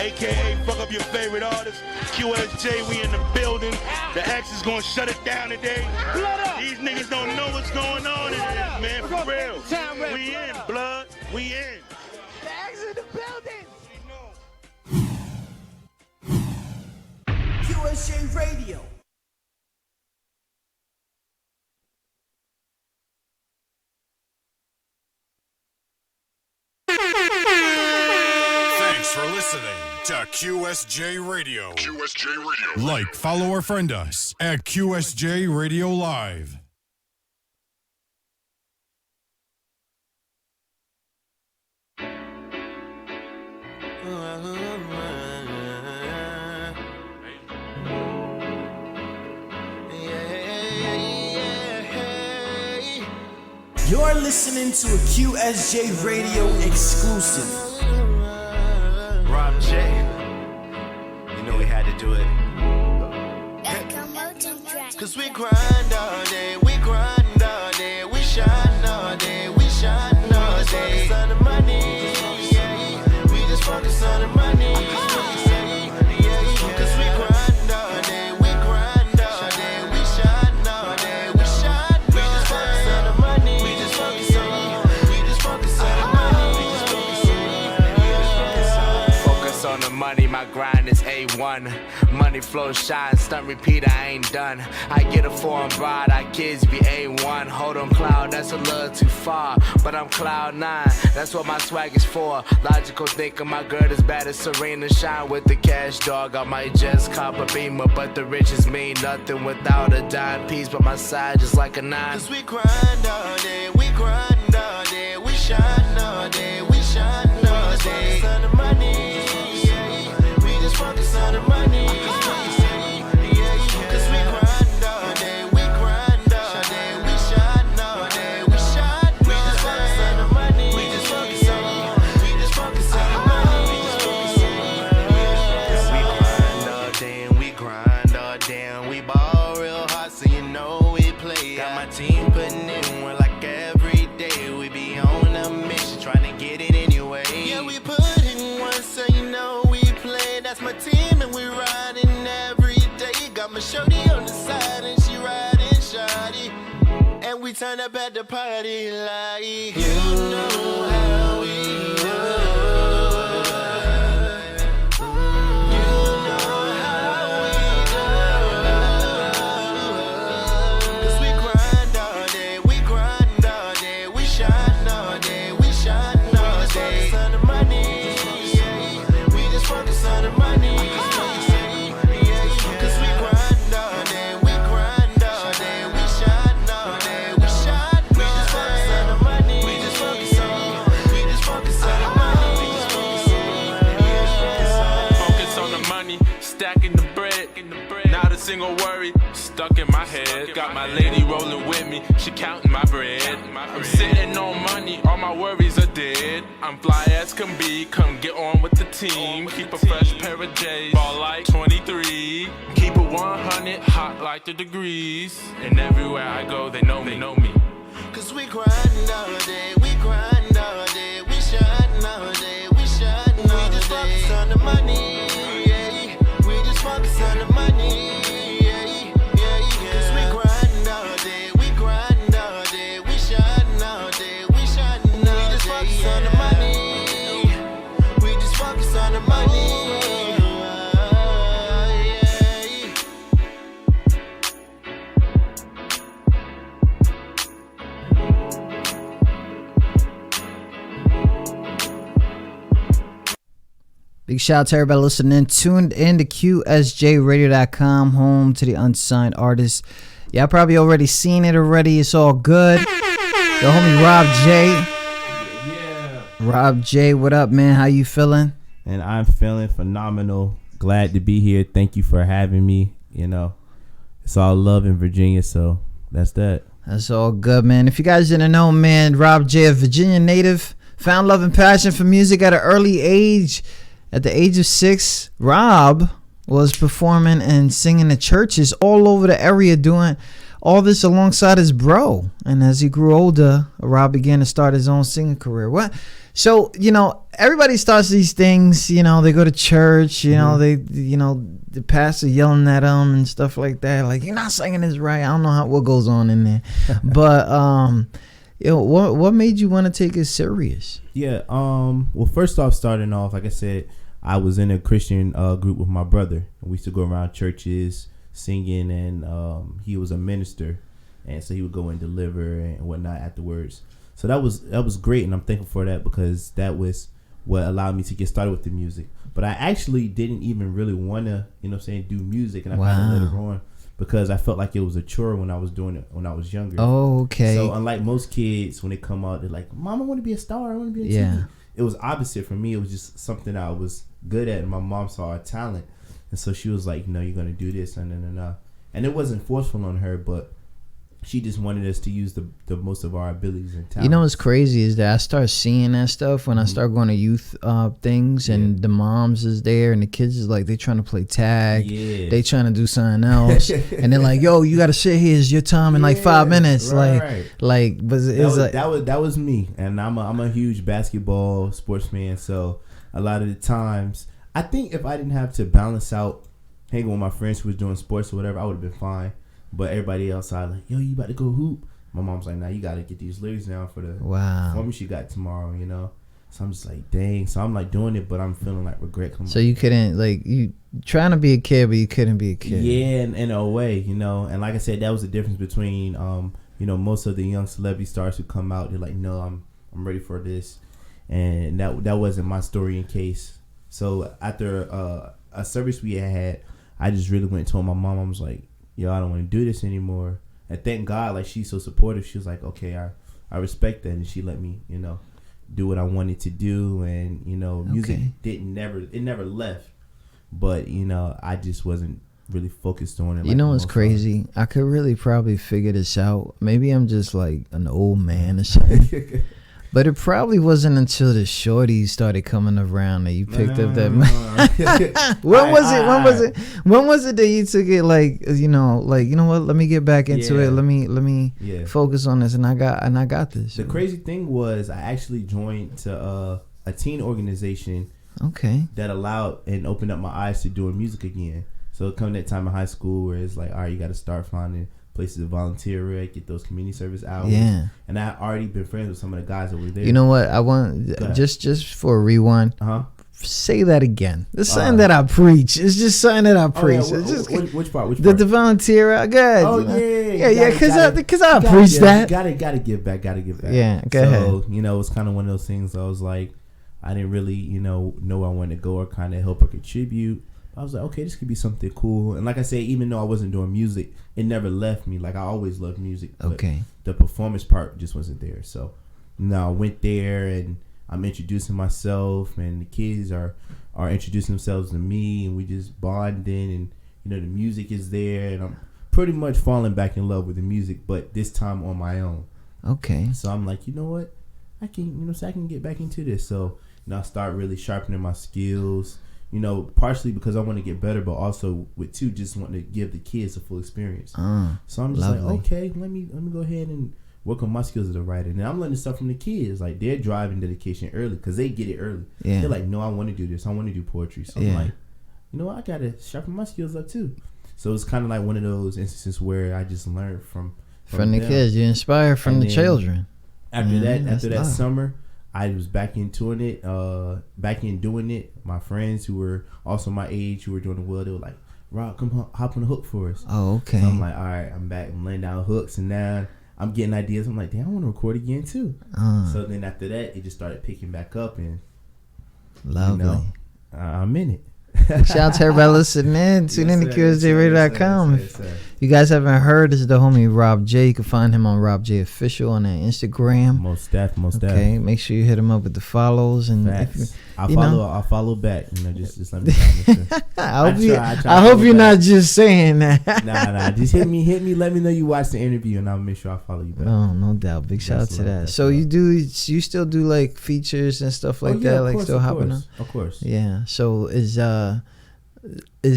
aka fuck up your favorite artist. QSJ, we in the building. The X is gonna shut it down today. These niggas don't know what's going on in this, man, for real. We in, blood, we in. The X in the building. QSJ Radio. Thanks for listening to QSJ Radio. QSJ Radio. Like, follow, or friend us at QSJ Radio Live. You're listening to a QSJ Radio exclusive. Rob J, you know we had to do it. Cause we grind all day, we grind all day, we shine all day, we shine all day. We just focus on the money, yeah. We just focus on the money, yeah. Cause we grind all day, we grind all day, we shine all day, we shine all day. We just focus on the money, we just focus on the money. Focus on the money, my grind is A1. Money flow, shine, stunt, repeat, I ain't done. I get a foreign bride, our kids be A1. Hold on cloud, that's a little too far. But I'm cloud 9, that's what my swag is for. Logical thinker, my girl is bad as Serena. Shine with the cash, dog. I might just cop a beamer, but the riches mean nothing without a dime piece. But my side just like a 9. Cause we grind all day, we grind all day, we shine all day, we shine all day. We just focus on the money, yeah. We just focus on the money, yeah. Cause we grind all day, we grind all day, we shine all day, we shine all day. We just focus on the money, we just focus on the money. We grind all day and we grind all day and we ball real hard, so you know we play. Got my team putting in work like every day. We be on a mission trying to get it anyway. Yeah, we put in one, so you know we play. That's my team and we riding every day. Got my shorty on the side and she riding shawty. And we turn up at the party like you know how we do. You know how we do. Cause we grind all day, we grind all day, we shine all day, we shine all day. We just focus on the money, yeah. We just focus on the money, yeah. Cause we grind all day, we grind all day, we shine all day, we shine all day. We just focus on the money, we just focus on the money. Focus on the money, stacking the bread. Not a single worry stuck in my head. Got my lady rolling with me, she counting my bread. I'm sitting on money, all my worries are dead. I'm fly as can be, come get on with the team. Keep a fresh pair of J's, ball like 23. Keep it 100, hot like the degrees. And everywhere I go, they know me. Cause we grind all day, we grind all day, we shine all day, we shine all day. We just focus on the money, yeah. We just focus on the money, yeah. Cause we grind all day, we grind all day, we shine all day, we shine all day. We just focus on the money, we just focus on the money. Big shout out to everybody listening. Tuned in to QSJRadio.com, home to the unsigned artists. Y'all probably already seen it already. It's all good. The homie Rob J. Yeah. Rob J, what up, man? How you feeling? And I'm feeling phenomenal. Glad to be here. Thank you for having me. You know, it's all love in Virginia, so that's that. That's all good, man. If you guys didn't know, man, Rob J, a Virginia native, found love and passion for music at an early age. At the age of 6, Rob was performing and singing at churches all over the area, doing all this alongside his bro. And as he grew older, Rob began to start his own singing career. So, you know, everybody starts these things, you know, they go to church, you know, the pastor yelling at them and stuff like that, like, you're not singing this right. I don't know what goes on in there. But what made you want to take it serious? Yeah, well, first off, starting off, like I said, I was in a Christian group with my brother. We used to go around churches singing, and he was a minister, and so he would go and deliver and whatnot afterwards. So that was great, and I'm thankful for that, because that was what allowed me to get started with the music. But I actually didn't even really want to, do music, and I found it later on, because I felt like it was a chore when I was doing it when I was younger. Oh, okay. So unlike most kids, when they come out, they're like, "Mom, I want to be a star. I want to be on TV." It was opposite for me. It was just something I was good at, and my mom saw a talent, and so she was like, "No, you're gonna do this," and it wasn't forceful on her, but she just wanted us to use the most of our abilities and talents. You know what's crazy is that I start seeing that stuff when I start going to youth things, and the moms is there, and the kids is like, they trying to play tag, they trying to do something else, and they're like, "Yo, you got to sit here. It's your time in like 5 minutes." Right. But that was me, and I'm a huge basketball sportsman, so a lot of the times, I think if I didn't have to balance out hanging with my friends who was doing sports or whatever, I would have been fine. But everybody outside like, "Yo, you about to go hoop?" My mom's like, "Nah, you got to get these lyrics down for the performance you got tomorrow," So I'm just like, dang. So I'm like doing it, but I'm feeling like regret. So you couldn't, like, you trying to be a kid, but you couldn't be a kid. Yeah, in a way, And like I said, that was the difference between, most of the young celebrity stars who come out. They're like, "No, I'm ready for this," and that wasn't my story in case. So after a service we had, I just really went and told my mom. I was like, "Yo, I don't want to do this anymore." And thank God, like, she's so supportive. She was like, "Okay, I respect that," and she let me, do what I wanted to do, and music never left, but I just wasn't really focused on it. You know what's crazy? I could really probably figure this out. Maybe I'm just like an old man or something. But it probably wasn't until the shorties started coming around that you picked up that. When was it that you took it like, you know what? Let me get back into it. Let me focus on this, and I got this. The crazy thing was, I actually joined a teen organization. Okay. That allowed and opened up my eyes to doing music again. So coming that time in high school where it's like, all right, you got to start finding places to volunteer at, get those community service hours. Yeah. And I already been friends with some of the guys that were there. You know what? I want just for a rewind. Say that again. It's something that I preach. It's just something that I preach. Which part? The volunteer. Good. Oh yeah. Because I preach that. Gotta give back. Yeah. Go ahead. So it's kind of one of those things. I was like, I didn't really know where I wanted to go or kind of help or contribute. I was like, okay, this could be something cool. And like I said, even though I wasn't doing music, it never left me. Like, I always loved music. Okay. The performance part just wasn't there. So, I went there and I'm introducing myself, and the kids are introducing themselves to me, and we just bonding, and the music is there, and I'm pretty much falling back in love with the music, but this time on my own. Okay. So I'm like, you know what? I can, I can get back into this. So, I start really sharpening my skills. Partially because I want to get better, but also just wanting to give the kids a full experience. So I'm just like, okay, let me go ahead and work on my skills as a writer. And I'm learning stuff from the kids. Like, they're driving dedication early because they get it early. Yeah. They're like, no, I want to do this. I want to do poetry. So I'm like, you know what? I got to sharpen my skills up too. So it's kind of like one of those instances where I just learned from the kids. You inspire from the children. After that summer, I was back in doing it. My friends who were also my age, who were doing it well, they were like, "Rob, come hop on the hook for us." Oh, okay. So I'm like, all right, I'm back. I'm laying down hooks, and now I'm getting ideas. I'm like, damn, I want to record again too. So then after that, it just started picking back up, and lovely. I'm in it. Shout out to everybody listening in. Tune in to QSJRadio.com. If you guys haven't heard, this is the homie Rob J. You can find him on Rob J Official on that Instagram. Most def. Okay, make sure you hit him up with the follows, and I'll follow back. Just let me know. I hope you're not just saying that. Nah. Just hit me. Let me know you watched the interview, and I'll make sure I follow you back. Oh, no doubt. Big shout out to that. So you still do like features and stuff like that, like still hopping on? Of course. Yeah. So is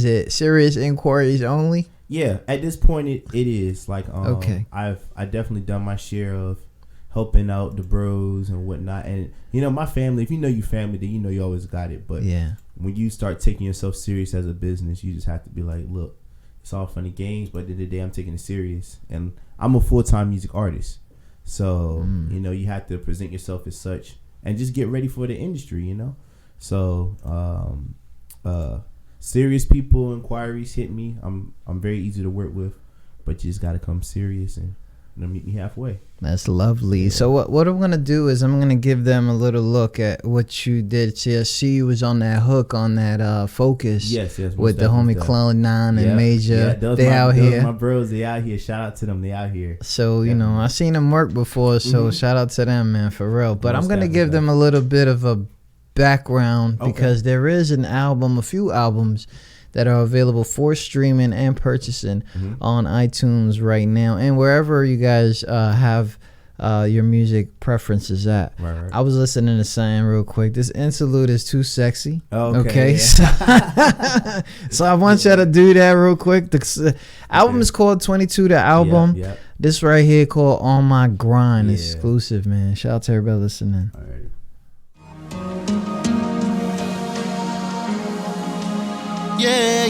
it serious inquiries only? Yeah, at this point it is like okay. I definitely done my share of helping out the bros and whatnot. And my family, if you know your family, then you always got it. But when you start taking yourself serious as a business, you just have to be like, look, it's all funny games, but at the end of the day, I'm taking it serious. And I'm a full-time music artist. So, you have to present yourself as such and just get ready for the industry, So, serious people inquiries hit me. I'm very easy to work with, but you just got to come serious and meet me halfway. That's lovely. So what I'm gonna do is I'm gonna give them a little look at what you did. See, you was on that hook on that Focus. Yes. With the homie Clone 9 and Major. They out here. My bros, they out here. Shout out to them. They out here. So I seen them work before. So shout out to them, man, for real. But I'm gonna give them a little bit of a background because there is a few albums that are available for streaming and purchasing on iTunes right now and wherever you guys have your music preferences at. Right. I was listening to something real quick. This interlude is too sexy. Okay. So I want you to do that real quick. The album is called 22, the album. Yep. This right here called On My Grind, exclusive, man. Shout out to everybody listening. All right. Yeah.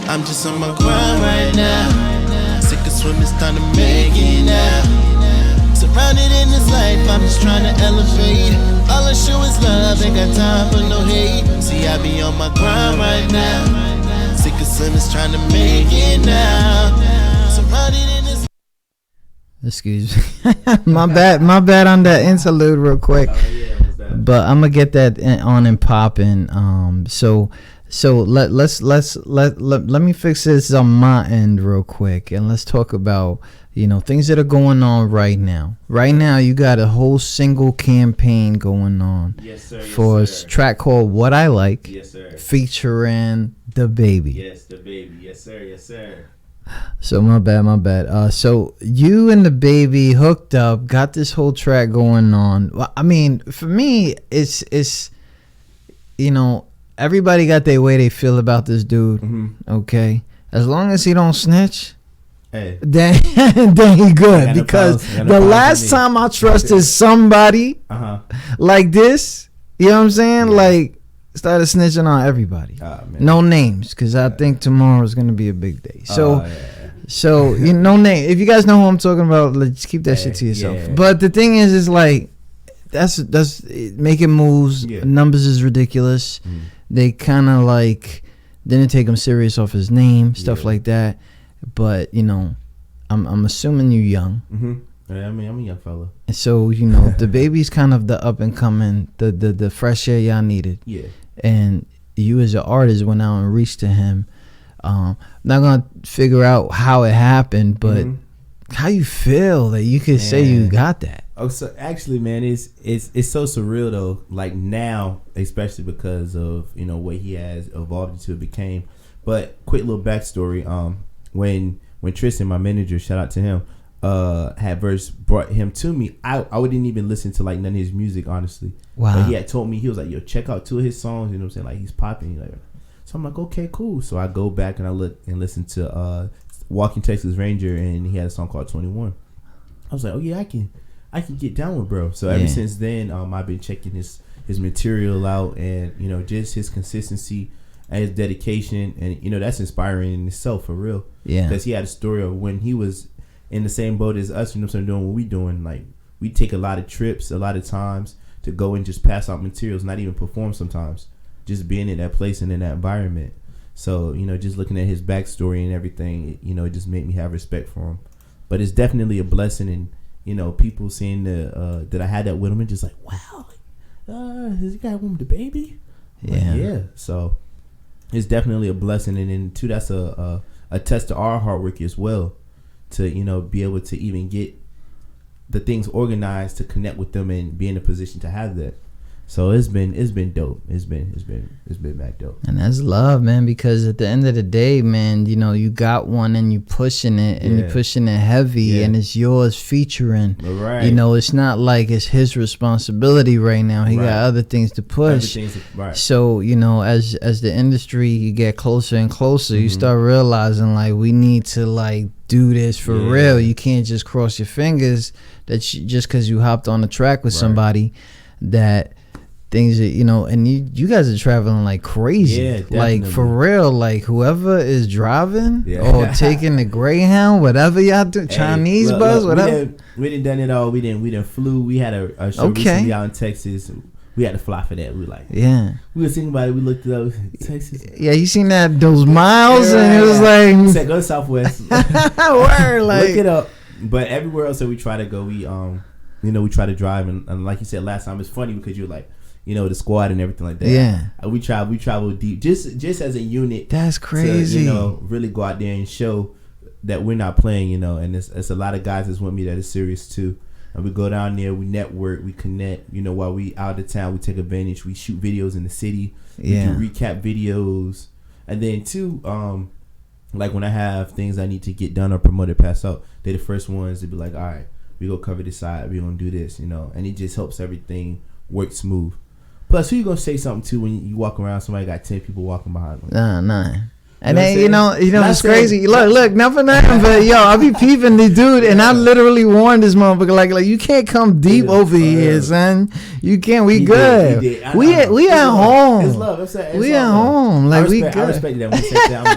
I'm just on my grind right now. Sick of swimming, it's time to make it now. Surrounded in this life, I'm just trying to elevate. All I show is love, ain't got time for no hate. See, I be on my grind right now. Sick of swimming, trying to make it now. Surrounded in this. Excuse me. my bad on that interlude real quick. But I'm gonna get that on and popping. So let me fix this on my end real quick, and let's talk about things that are going on right now. Right now, you got a whole single campaign going on. Yes, sir. For a track called "What I Like." Yes, sir. Featuring the baby. Yes, the baby. Yes, sir. Yes, sir. So my bad. So you and the baby hooked up, got this whole track going on. Well, I mean, for me, it's everybody got their way they feel about this dude. Okay, as long as he don't snitch, then he good. Because the last time I trusted somebody like this, you know what I'm saying, like. Started snitching on everybody. No names, because I think tomorrow is going to be a big day. So no name. If you guys know who I'm talking about, let's keep that shit to yourself. Yeah. But the thing is like, that's making moves. Yeah. Numbers is ridiculous. They kind of like didn't take him serious off his name, stuff like that. But I'm assuming you're young. Yeah, I mean, I'm a young fella. And so the baby's kind of the up and coming, the fresh air y'all needed. Yeah. And you as an artist went out and reached to him. Not gonna figure out how it happened, but how you feel that you could say you got that. Oh, so actually, man, it's so surreal though. Like now, especially because of what he has evolved into, became. But quick little backstory. When Tristan, my manager, shout out to him, had first brought him to me, I wouldn't even listen to like none of his music, honestly. Wow. But he had told me, he was like, yo, check out 2 of his songs, you know what I'm saying, like he's popping. Like, so I'm like, okay, cool. So I go back and I look and listen to Walking Texas Ranger, and he had a song called 21. I was like, oh yeah, I can get down with bro. So ever since then, I've been checking his material out, and just his consistency and his dedication, and that's inspiring in itself, for real. Yeah. Because he had a story of when he was in the same boat as us, doing what we doing. Like, we take a lot of trips, a lot of times to go and just pass out materials, not even perform sometimes. Just being in that place and in that environment. So, just looking at his backstory and everything, it just made me have respect for him. But it's definitely a blessing, and, people seeing that I had that with him and just like, wow, is he got one with the baby? Yeah. Like, yeah. So it's definitely a blessing. And then too, that's a test to our hard work as well, to be able to even get the things organized to connect with them and be in a position to have that. So it's been dope. It's been back dope. And that's love, man, because at the end of the day, man, you know, you got one and you pushing it and you're pushing it heavy and it's yours featuring. Right. You know, it's not like it's his responsibility right now. He got other things to push. So, you know, as the industry you get closer and closer, you start realizing like we need to like do this for real. You can't just cross your fingers that just because you hopped on the track with somebody that things that, you know, and you guys are traveling like crazy, like for real, like whoever is driving or taking the Greyhound, whatever y'all do, Chinese bus, whatever. We didn't done it all. We didn't flew. We had a show recently out in Texas. We had to fly for that. We were like, we were thinking about it. We looked it up. Texas. Yeah, you seen those miles, and it was like, said, go to Southwest. Word, like, look it up. But everywhere else that we try to go, we you know, we try to drive, and like you said last time, it's funny because you're like, you know, the squad and everything like that. Yeah, we travel deep, just as a unit. That's crazy. To, you know, really go out there and show that we're not playing. You know, and it's a lot of guys that's with me that is serious too. And we go down there, we network, we connect. You know, while we out of town, we take advantage. We shoot videos in the city. We do recap videos, and then too, like when I have things I need to get done or promoted, pass out, they're the first ones to be like, all right, we go cover this side, we gonna do this, you know, and it just helps everything work smooth. Plus, who you gonna say something to when you walk around? Somebody got 10 people walking behind them. Nah. And then you know it's crazy. Look, not for nothing, but yo, I be peeping the dude, and I literally warned this motherfucker like you can't come deep over here, son. You can't. We good. He did. We at home. It's love. It's we at home. Like we good. I respect that. When you say that,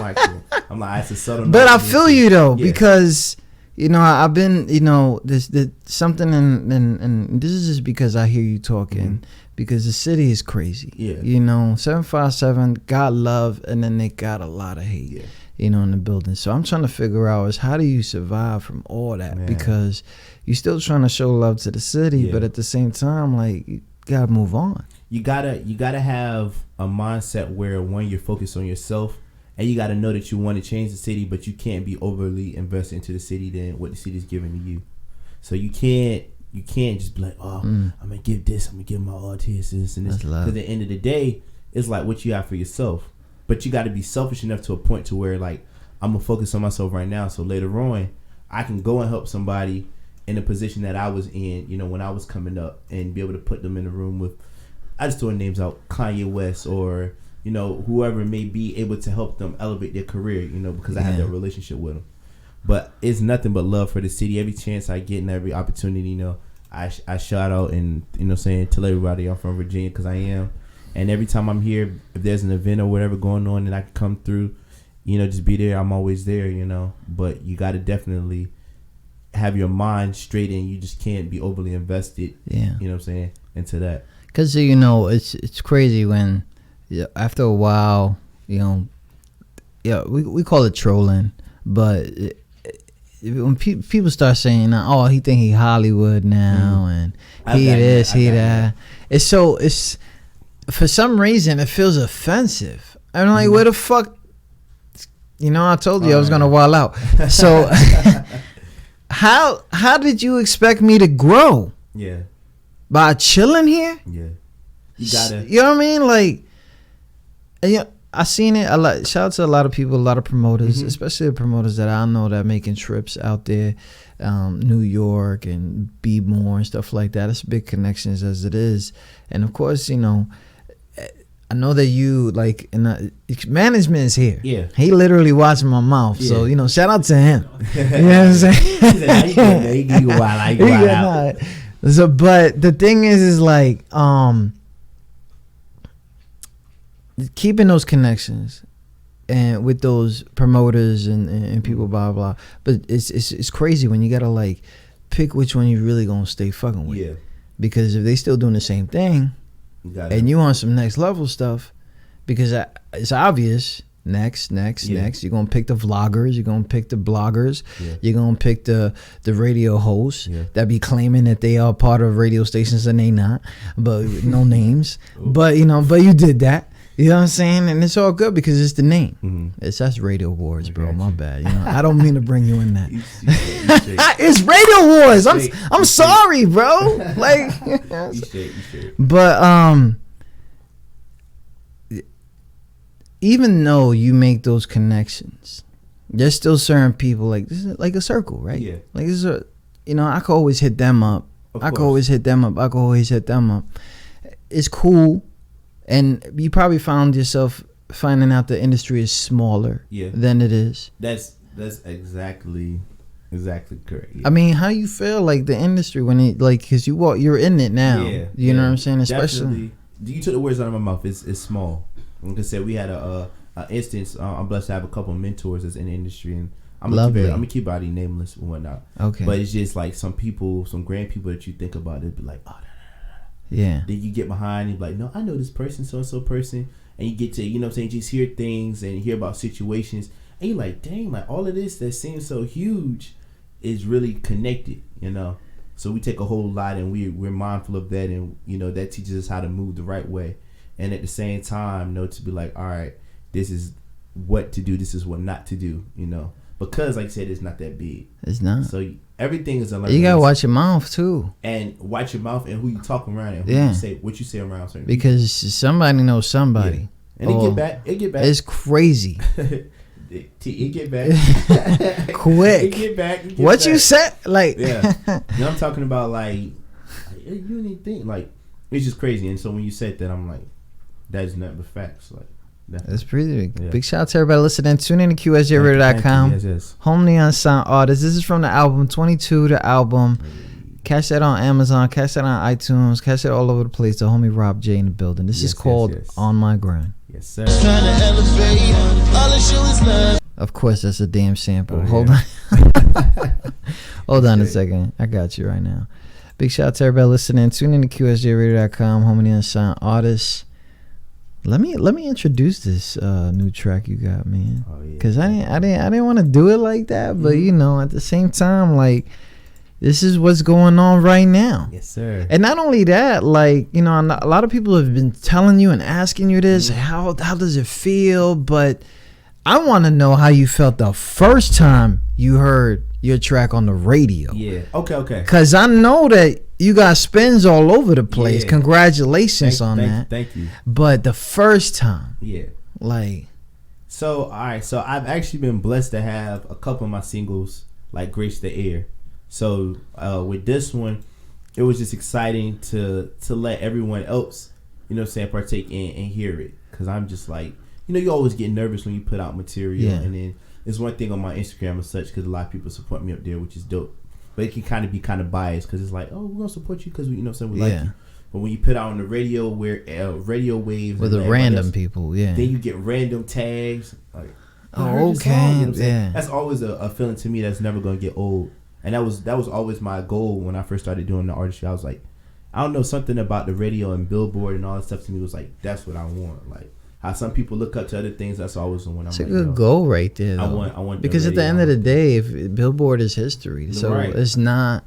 I'm like, it's a subtle. But I feel you though, because you know I've been, you know, this something, and this is just because I hear you talking. Because the city is crazy. You know, 757 got love, and then they got a lot of hate, you know, in the building. So I'm trying to figure out is how do you survive from all that? Because you're still trying to show love to the city, but at the same time, like, you gotta move on. You gotta have a mindset where, one, you're focused on yourself, and you gotta know that you want to change the city, but you can't be overly invested into the city than what the city's giving to you. So you can't just be like, I'm gonna give this, I'm gonna give my all to this and this. Because at the end of the day, it's like what you have for yourself. But you got to be selfish enough to a point to where, like, I'm gonna focus on myself right now, so later on I can go and help somebody in the position that I was in, you know, when I was coming up, and be able to put them in the room with, I just throw names out, Kanye West, or, you know, whoever may be able to help them elevate their career, you know, because I had that relationship with them. But it's nothing but love for the city. Every chance I get and every opportunity, you know, I shout out and, you know, saying, tell everybody I'm from Virginia, because I am. And every time I'm here, if there's an event or whatever going on and I can come through, you know, just be there. I'm always there, you know. But you got to definitely have your mind straight, and you just can't be overly invested, you know what I'm saying, into that. Because, you know, it's crazy when, after a while, you know, we call it trolling, but when people start saying, oh, he think he Hollywood now, and he this, he that. It's for some reason it feels offensive. I'm like, where the fuck, you know, I told you I was gonna wild out. So how did you expect me to grow? Yeah. By chilling here? Yeah. You gotta, you know what I mean? Like, and yeah, I seen it a lot. Shout out to a lot of people, a lot of promoters, especially the promoters that I know that are making trips out there, New York and Be More and stuff like that. It's big connections as it is, and of course, you know, I know that you like, and management is here. Yeah, he literally watching my mouth, so you know, shout out to him. You know what I'm saying? He go wild out. So, but the thing is like, keeping those connections and with those promoters and people, blah blah. But it's crazy when you gotta like pick which one you really gonna stay fucking with. Yeah. Because if they still doing the same thing, and you on some next level stuff, because it's obvious. Next. You're gonna pick the vloggers. You're gonna pick the bloggers. Yeah. You're gonna pick the radio hosts that be claiming that they are part of radio stations and they not, but no names. But you know, but you did that. You know what I'm saying? And it's all good because it's the name. Mhm. That's Radio Wars, bro. Gotcha. My bad. You know, I don't mean to bring you in that. You straight. It's Radio Wars. straight. I'm You sorry, bro. Like, You straight. but even though you make those connections, there's still certain people like this is like a circle, right? Yeah. Like this is a, you know, I could always hit them up. Of I could course. always hit them up. I could always hit them up. It's cool, and you probably found yourself finding out the industry is smaller Yeah. than it is. That's exactly correct. Yeah. I mean, how you feel like the industry when it like because you're in it now. Yeah, you know what I'm saying? Especially Definitely. You took the words out of my mouth. It's small. Like I said, we had a instance. I'm blessed to have a couple of mentors that's in the industry, and I'm gonna keep body nameless and whatnot. Okay. But it's just like some people, some grand people that you think about, it'd be like, oh, yeah. then you get behind and be like, no, I know this person, so and so person, and you get to, you know what I'm saying, just hear things and hear about situations, and you're like, dang, like all of this that seems so huge is really connected, you know. So we take a whole lot, and we're mindful of that, and you know that teaches us how to move the right way, and at the same time, know to be like, all right, this is what to do, this is what not to do, you know, because like I said, it's not that big. It's not. So everything is a You gotta watch your mouth too, and watch your mouth and who you talking around and who Yeah. you say what you say around certain because somebody knows somebody. people. And it get back. It's crazy. It get back. Quick. It get back. What you said? Like, Yeah. You know, I'm talking about like you don't even think like it's just crazy. And so when you said that, I'm like, that is nothing but facts. Like that's pretty big. Yeah. Big shout out to everybody listening. Tune in to QSJRadio.com. Yes. Home Neon Sound Artist. This is from the album 22, the album. Catch that on Amazon. Catch that on iTunes. Catch it all over the place. The homie Rob J in the building. This is called yes. On My Grind. Yes, sir. Of course, that's a damn sample. Oh, Hold yeah. on. Hold on a second. I got you right now. Big shout out to everybody listening. Tune in to QSJRadio.com. Home Neon Sound Artist. Let me introduce this new track you got, man. Oh, yeah. Cause I didn't want to do it like that, but you know, at the same time, like this is what's going on right now. Yes, sir. And not only that, like, you know, a lot of people have been telling you and asking you this. How does it feel? But I want to know how you felt the first time you heard your track on the radio. Yeah. Okay. Cause I know that you got spins all over the place. Yeah. Congratulations on that. Thank you. But the first time, Yeah. like, So all right, so I've actually been blessed to have a couple of my singles like grace the air. So with this one, it was just exciting to let everyone else, you know what I'm saying, partake in and hear it. Cause I'm just like, you know, you always get nervous when you put out material, Yeah. and then there's one thing on my Instagram and such, because a lot of people support me up there, which is dope. But it can kind of be kind of biased because it's like, oh, we're gonna support you because we, you know, what I'm saying, we like you. But when you put out on the radio, where radio waves with and the everybody random else, people, yeah. then you get random tags like, I Oh, heard this okay, song, you know what I'm saying? yeah. That's always a feeling to me that's never gonna get old. And that was always my goal when I first started doing the artistry. I was like, I don't know, something about the radio and Billboard and all that stuff to me was like, that's what I want. Like how some people look up to other things, that's always the one I'm It's like, a good yo, goal right there, though. I want because at the end of the day, if Billboard is history, so Right. it's not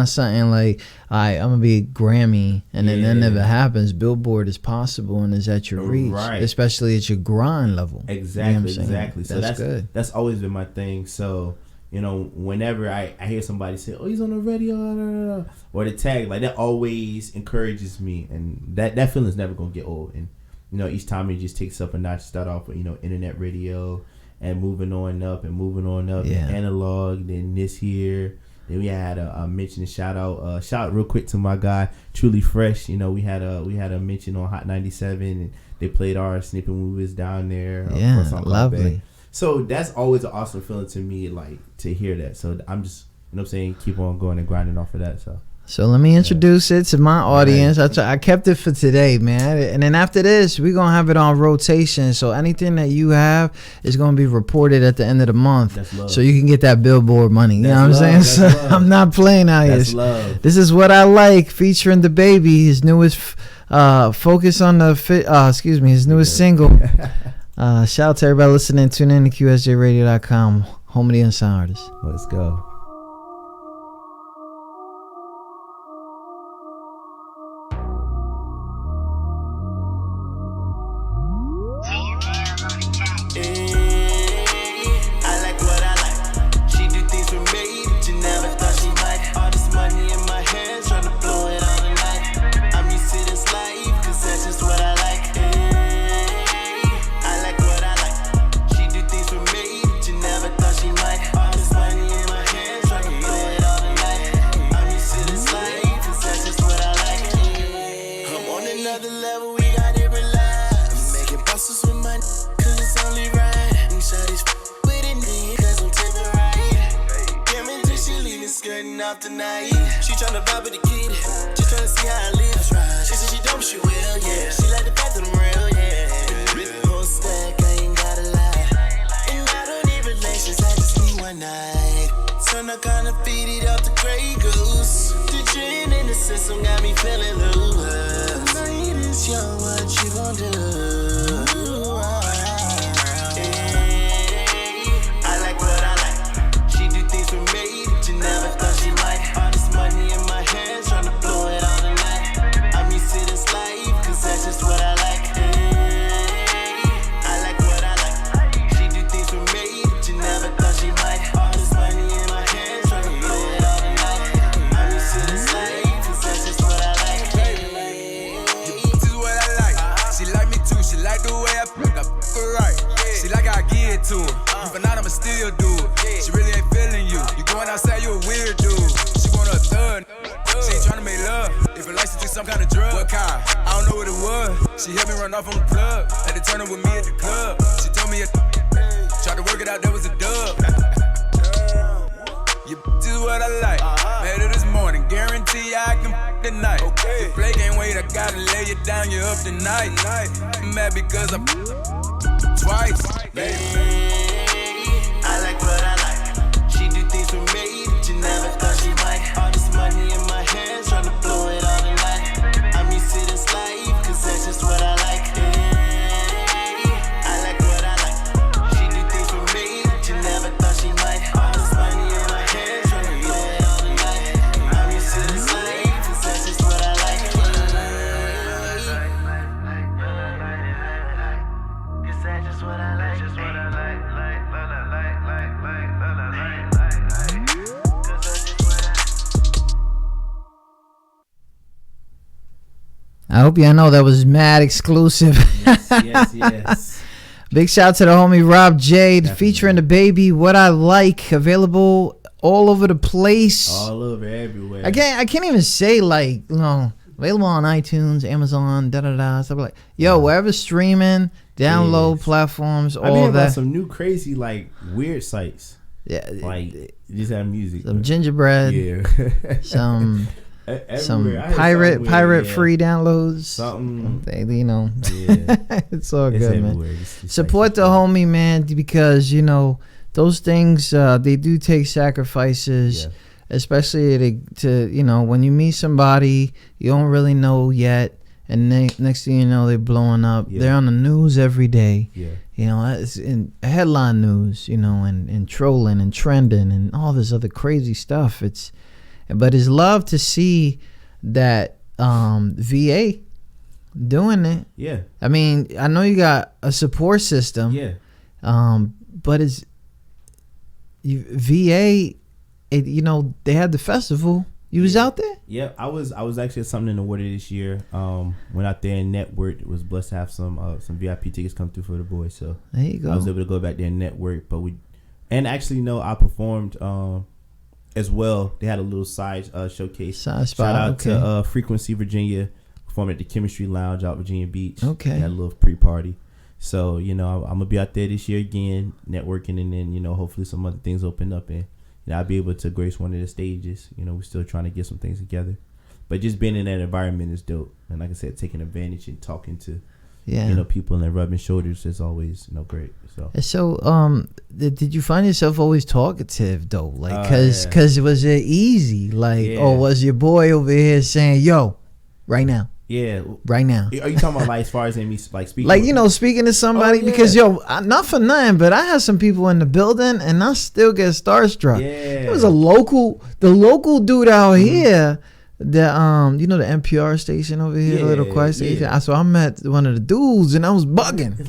something like, all right, I'm gonna be a Grammy, and then Yeah. if it happens, Billboard is possible and is at your reach, Right. especially at your grind level. Exactly, You know what I'm saying? exactly. So That's good. That's always been my thing. So, you know, whenever I hear somebody say, oh, he's on the radio, blah, blah, blah, or the tag, like that always encourages me, and that feeling's never gonna get old. And you know, each time it just takes up a notch. Start off with, you know, internet radio, and moving on up, Yeah. and analog. Then this year, then we had a mention and shout out real quick to my guy Truly Fresh. You know, we had a mention on Hot 97, and they played our snippet when we was down there. For a Yeah, song called lovely. Babe. So that's always an awesome feeling to me, like to hear that. So I'm just, you know what I'm saying, keep on going and grinding off of that. So let me introduce it to my audience. I kept it for today, man. And then after this, we're going to have it on rotation. So anything that you have is going to be reported at the end of the month. That's love. So you can get that Billboard money. You know what I'm That's saying? love, So that's love. I'm not playing out here. That's love. This is What I Like, featuring the baby, his newest focus on the his newest single. Shout out to everybody listening. Tune in to QSJRadio.com. Home of the Unsigned Artists. Let's go. another level, we got different lives. I'm making bustles with my cause it's only right. And shawty's with it, nigga, cause I'm tipping right. Damn it, she leaving skirting off tonight. She tryna vibe with the kid, just tryna see how I live. She said she don't, but she will, yeah. She like the fact that I'm real, yeah. Whole stack, I ain't gotta lie. And I don't need relations, I just need one night. Turn I kinda feed it up the Grey Goose. The gin in the system got me feeling loose. Night is young, what you gon' do? I like what I like. She do things for me that you never thought she might. All this money in my hands, tryna blow it all tonight. I'm used to this life, cause that's just what I like. I like what I like. She do things for me that you never thought she might. All this money in my hands, tryna blow it all tonight. I'm used to this life, cause that's just what I like. This is what I like. She like me too, she like the way I fuck her right. She like I give it to her. If not, I'ma still do it. She really ain't feeling you. You going outside, you a weird dude. She want a thug. She ain't tryna make love. If it likes to take some kind of drug. What kind? I don't know what it was. She helped me run off on the plug. Had to turn up with me at the club. She told me tried to work it out, that was a dub. You is what I like. Made her this morning, guarantee I can tonight. If play can't wait, I gotta lay it down, you up tonight. I'm mad because I'm twice, baby. I like what I like. She do things for me that you never thought she might. All this money in my hands, tryna blow it all tonight. I'm used to this life, cause that's just what I like. I like what I like. She do things for me that you never thought she might. All this money in my hands, tryna blow it all tonight. I'm used to this life, cause that's just what I like. Cause that's just what I like. Just what I like. I hope y'all know that was mad exclusive. Yes. Big shout out to the homie Rob J, Definitely. featuring the baby. What I Like, available all over the place. All over, everywhere. I can't even say like, available on iTunes, Amazon, stuff like. Yo, wherever streaming, download platforms, I mean, all about that. some new crazy like weird sites. Yeah, Like just have music. some gingerbread, Yeah. some Everywhere. I heard pirate something weird, free downloads. Something. Yeah. It's all It's good, man. everywhere. It's Support the homie, man, because those things they do take sacrifices, Yeah. especially to when you meet somebody you don't really know yet, and next thing you know they're blowing up. Yeah. They're on the news every day. Yeah. It's in headline news, and trolling and trending and all this other crazy stuff. But it's love to see that VA doing it. Yeah. I mean, I know you got a support system. Yeah. But it's VA. They had the festival. You was out there. Yeah, I was actually at something in the water this year. Went out there and networked. Was blessed to have some VIP tickets come through for the boys. So there you go. I was able to go back there and network. I performed as well. They had a little side showcase. Side spot. Shout out Okay. to Frequency Virginia. Performed at the Chemistry Lounge out Virginia Beach. Okay. Had a little pre-party. So I'm gonna be out there this year again, networking, and then hopefully some other things open up, and I'll be able to grace one of the stages. We're still trying to get some things together, but just being in that environment is dope. And like I said, taking advantage and talking to people and rubbing shoulders is always great. So did you find yourself always talkative though? Like, cause was it easy? Like, or was your boy over here saying, "Yo, right now"? Yeah, right now. Are you talking about like as far as in me like speaking? Like speaking to somebody because not for nothing, but I had some people in the building and I still get starstruck. Yeah, it was the local dude out here. The the NPR station over here, the little quiet station. Yeah. So I met one of the dudes and I was bugging.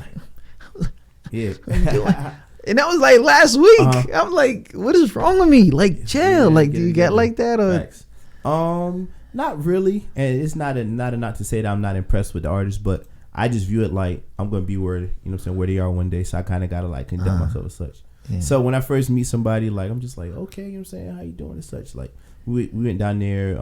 Yeah. And that was like last week. I'm like, what is wrong with me? Like, chill. Like, do you get like that or? Facts. Not really, and it's not to say that I'm not impressed with the artists, but I just view it like I'm gonna be where where they are one day, so I kind of gotta like conduct myself as such. Yeah. So when I first meet somebody, like I'm just like, okay, how you doing as such. Like we went down there,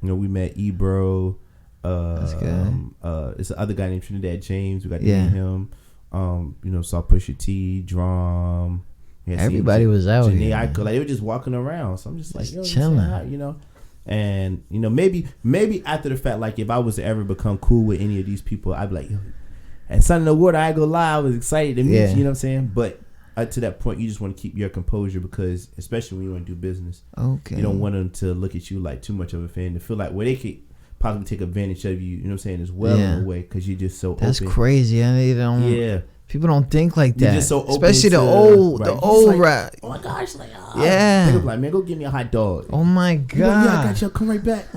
we met Ebro, That's good. It's the other guy named Trinidad James. We got to meet him. Saw Pusha T, Drum. Everybody was out here. Like they were just walking around. So I'm just like, yo, chilling. And maybe after the fact, like if I was to ever become cool with any of these people, I'd be like, yo, at Sun in the Water, I ain't gonna lie, I was excited to meet you. You know what I'm saying? But to that point, you just want to keep your composure because, especially when you want to do business, you don't want them to look at you like too much of a fan to feel like they could possibly take advantage of you. You know what I'm saying? As well in a way because you're just so. That's open. Crazy. And they don't. Yeah. People don't think like that. You're just so open especially to, the old rap. Oh my gosh, like yeah. They like, man, go get me a hot dog. Oh my god. Yeah, I got you. Come right back.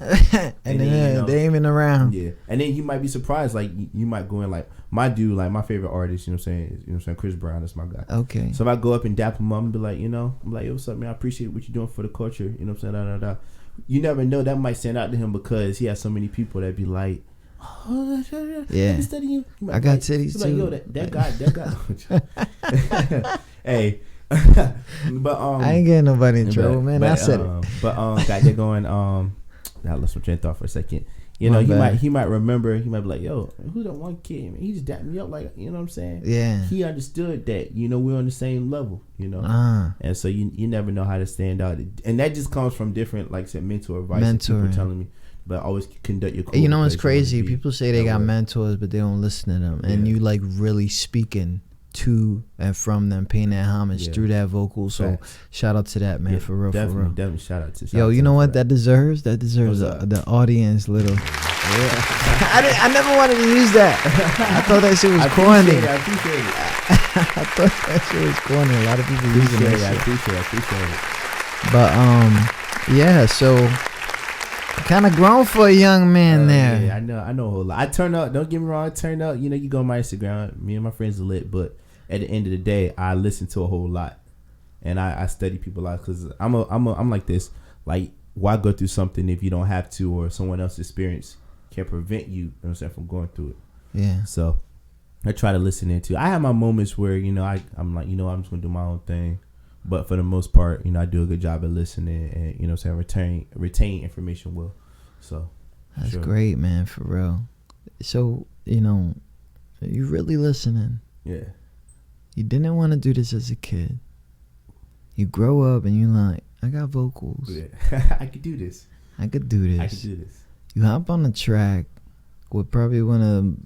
and then they ain't even around. Yeah, and then you might be surprised. Like you might go in like my dude, like my favorite artist. You know what I'm saying? Chris Brown. That's my guy. Okay. So if I go up and dap him up and be like, I'm like, yo, what's up, man? I appreciate what you're doing for the culture. You know what I'm saying? You never know. That might stand out to him because he has so many people that be like. Oh, yeah. I got titties too. Like, yo, that guy. Hey, but I ain't getting nobody in trouble, man. I said it. But got you going. I lost my train of thought for a second. He might remember. He might be like, yo, who that one kid? Man? He just dapped me up, like, you know what I'm saying? Yeah. He understood that. We're on the same level. And so you never know how to stand out, and that just comes from different, like I said, mentor advice. People telling me. But always conduct your. You know what's crazy? People say they got mentors, but they don't listen to them, and you like really speaking to and from them, paying that homage through that vocal. So shout out to that, man, for real, definitely shout out to. Yo, you know what? That deserves the audience little. I never wanted to use that. I thought that shit was corny. I appreciate it. I thought that shit was corny. A lot of people using that shit. I appreciate it. But yeah, so. Kind of grown for a young man there. Yeah, I know a whole lot. I turn up. Don't get me wrong. I turn up. You go on my Instagram. Me and my friends are lit. But at the end of the day, I listen to a whole lot, and I study people out because I'm like this. Like, why go through something if you don't have to, or someone else's experience can prevent you? You know what I'm saying, from going through it. Yeah. So I try to listen into. I have my moments where I'm like I'm just gonna do my own thing. But for the most part, I do a good job at listening and, saying retain information well. So that's great, man, for real. So, you really listening. Yeah. You didn't want to do this as a kid. You grow up and you're like, I got vocals. Yeah. I could do this. I could do this. I could do this. You hop on the track with probably one of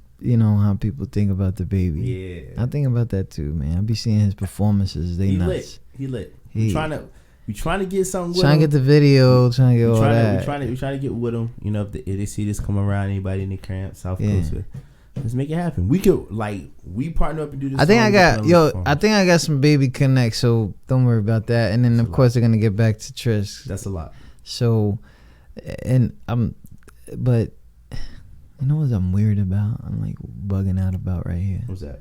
how people think about the baby. Yeah. I think about that too, man. I be seeing his performances. They nuts. He lit. We trying to get something with him. Trying to get the video, trying to get all that. We trying to get with him. If they see this come around, anybody in the camp, South Coast, let's make it happen. We could we partner up and do this. I think I got some baby connect, so don't worry about that. And then of course they're gonna get back to Trish. That's a lot. So, but you know what I'm weird about? I'm like bugging out about right here. What's that?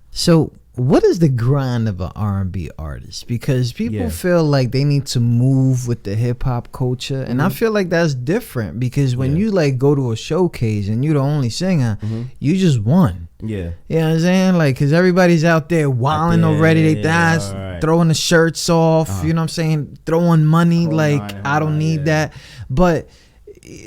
So what is the grind of an R&B artist? Because people feel like they need to move with the hip hop culture, and I feel like that's different because when you like go to a showcase and you're the only singer, you just won. Yeah, you know what I'm saying? Like, cause everybody's out there wilding already. They dance, throwing the shirts off. You know what I'm saying? Throwing money. I don't need that, but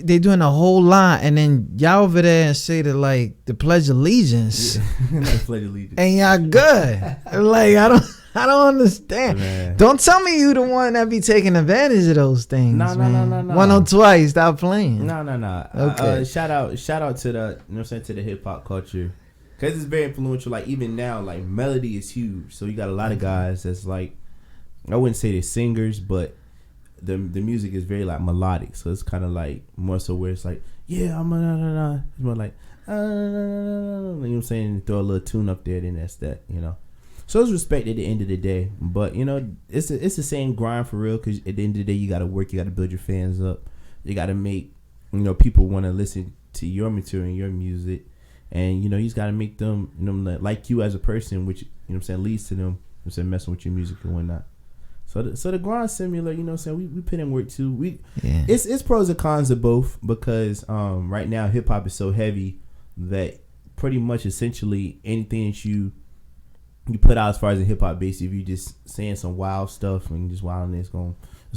they doing a whole lot, and then y'all over there and say the Pledge of Allegiance, and y'all good. Like I don't understand. Man. Don't tell me you the one that be taking advantage of those things. No. 102, stop playing. No. Okay. Shout out to the to the hip hop culture, because it's very influential. Like even now, like melody is huge. So you got a lot of guys that's like, I wouldn't say they're singers, but the music is very like melodic, so it's kind of like more so where it's like, yeah, I'm it's more like you know what I'm saying, throw a little tune up there, then that's that, so it's respect at the end of the day. But it's the same grind for real, because at the end of the day you got to work, you got to build your fans up, you got to make people want to listen to your material and your music, and you just got to make them like you as a person, which leads to them messing with your music and whatnot. So the grind similar, we put in work too. It's pros and cons of both, because right now hip hop is so heavy that pretty much essentially anything that you put out as far as a hip hop base, if you just saying some wild stuff and just wilding, it's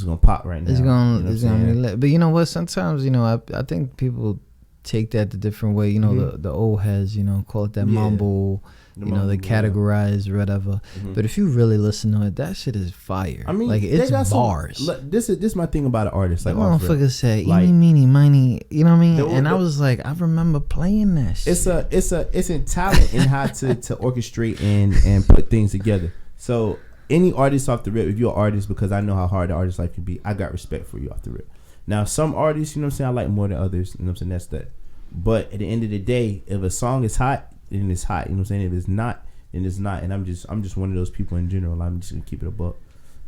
it's gonna pop right now. It's gonna, you know it's gonna be lit. But you know what? Sometimes, you know, I think people take that the different way. You know, the old heads, you know, call it that mumble. You know, they categorize whatever. But if you really listen to it, that shit is fire. I mean, like, it's bars. This is my thing about an artist. Like, motherfucker said, eeny, meeny, miny. You know what I mean? And I was like, I remember playing that shit. It's in talent in how to orchestrate and put things together. So any artist off the rip, if you're an artist, because I know how hard the artist life can be, I got respect for you off the rip. Now, some artists, you know what I'm saying, I like more than others. You know what I'm saying? That's that. But at the end of the day, if a song is hot, then it's hot. You know what I'm saying? If it's not, then it's not. And I'm just one of those people in general. I'm just gonna keep it a buck.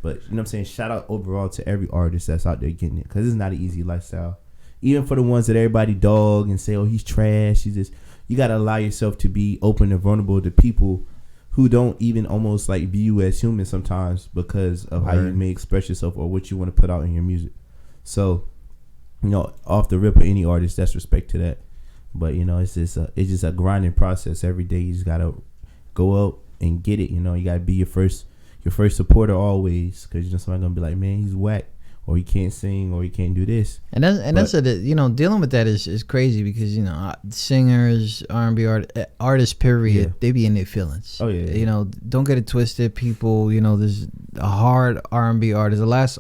But you know what I'm saying? Shout out overall to every artist that's out there getting it, because it's not an easy lifestyle. Even for the ones that everybody dog and say, oh, he's trash. He's just, you gotta allow yourself to be open and vulnerable to people who don't even almost like view you as human sometimes because of how you may express yourself or what you want to put out in your music. So, you know, off the rip of any artist, that's respect to that. But you know, it's just a grinding process every day. You just gotta go out and get it. You know, you gotta be your first supporter always, because you know somebody's gonna be like, man, he's whack, or he can't sing, or he can't do this. And that's you know, dealing with that is crazy, because you know, singers, R&B artists, period, they be in their feelings. Oh yeah. You know, don't get it twisted, people. You know, there's a hard R&B artist. The last,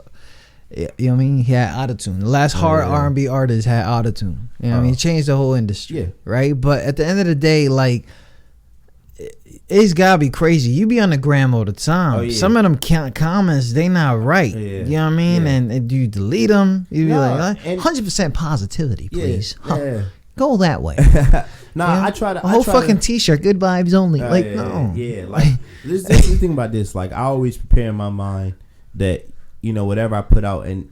you know what I mean? He had autotune. The last hard R&B artist had autotune. You know what I mean? He changed the whole industry. Right? But at the end of the day, like, it's gotta be crazy. You be on the gram all the time. Some of them comments, they not right. You know what I mean? And do you delete them? You be like, 100% positivity, please. Go that way. Nah, you know? I try to. A whole fucking t-shirt, good vibes only. Like, no. Yeah, like, this is the thing about this. Like, I always prepare in my mind that, you know, whatever I put out, and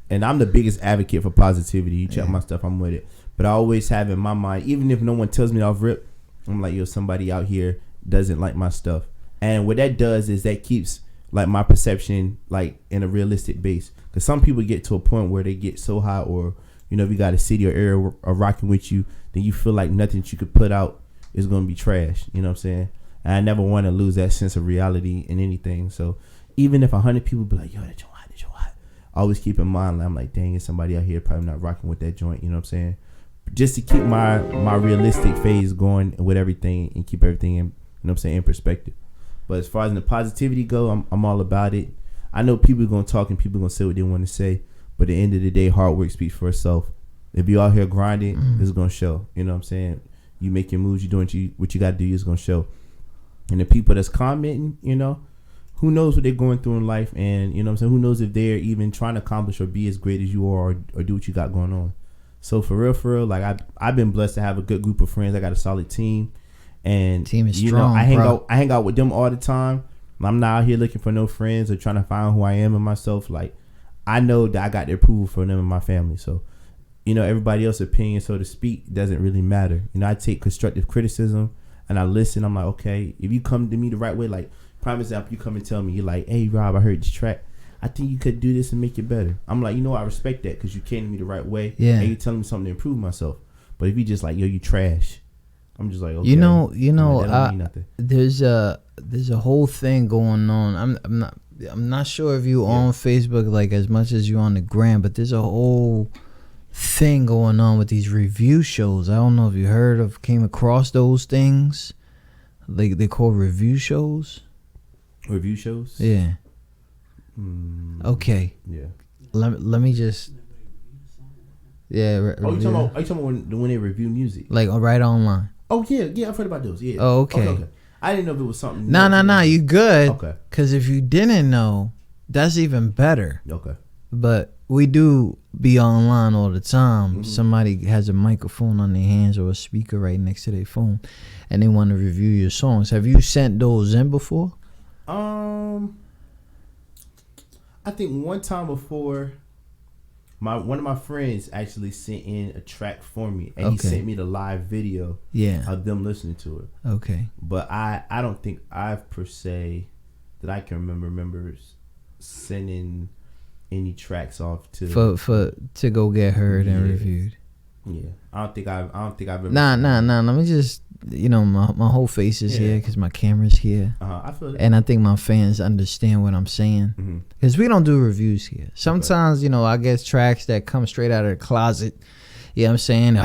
I'm the biggest advocate for positivity. You check my stuff, I'm with it. But I always have in my mind, even if no one tells me off rip, I'm like, yo, somebody out here doesn't like my stuff. And what that does is that keeps like my perception like in a realistic base. Because some people get to a point where they get so high, or you know, if you got a city or area or rocking with you, then you feel like nothing that you could put out is going to be trash. You know what I'm saying? And I never want to lose that sense of reality in anything. So even if 100 people be like, yo, that joint hot, I always keep in mind, like, I'm like, dang, it's somebody out here probably not rocking with that joint. You know what I'm saying? Just to keep my realistic phase going with everything and keep everything in, you know what I'm saying, in perspective. But as far as the positivity go, I'm all about it. I know people are going to talk and people are going to say what they want to say. But at the end of the day, hard work speaks for itself. If you out here grinding, it's going to show. You know what I'm saying? You make your moves, you doing what you got to do, it's going to show. And the people that's commenting, you know, who knows what they're going through in life. And, you know what I'm saying, who knows if they're even trying to accomplish or be as great as you are, or do what you got going on. So for real, like, I've been blessed to have a good group of friends. I got a solid team. And team is strong, know, I hang out with them all the time. I'm not out here looking for no friends or trying to find who I am in myself. Like, I know that I got the approval from them and my family. So, you know, everybody else's opinion, so to speak, doesn't really matter. You know, I take constructive criticism and I listen. I'm like, okay, if you come to me the right way, like, prime example, you come and tell me, you're like, hey, Rob, I heard this track. I think you could do this and make it better. I'm like, you know, I respect that, because you came to me the right way. Yeah. And you telling me something to improve myself. But if you just like, yo, you trash, I'm just like, okay. You know, like, there's a whole thing going on. I'm not sure if you on Facebook like as much as you on the gram, but there's a whole thing going on with these review shows. I don't know if you came across those things. Like, they call review shows. Review shows? Yeah. Okay. Yeah. Let me just. Yeah. Are you talking about when they review music? Like, right online. Oh yeah, I've heard about those. Yeah. Oh, okay. I didn't know if it was something. No, you good. Okay. Because if you didn't know, that's even better. Okay. But we do be online all the time. Somebody has a microphone on their hands or a speaker right next to their phone, and they want to review your songs. Have you sent those in before? I think one time before, one of my friends actually sent in a track for me, and he sent me the live video of them listening to it. Okay. But I don't think I've per se that I can remember sending any tracks off to to go get heard and reviewed. Yeah, I don't think I've ever. Nah. Let me just, my whole face is here because my camera's here. I feel that. And I think my fans understand what I'm saying because we don't do reviews here. Sometimes, I get tracks that come straight out of the closet. You know what I'm saying?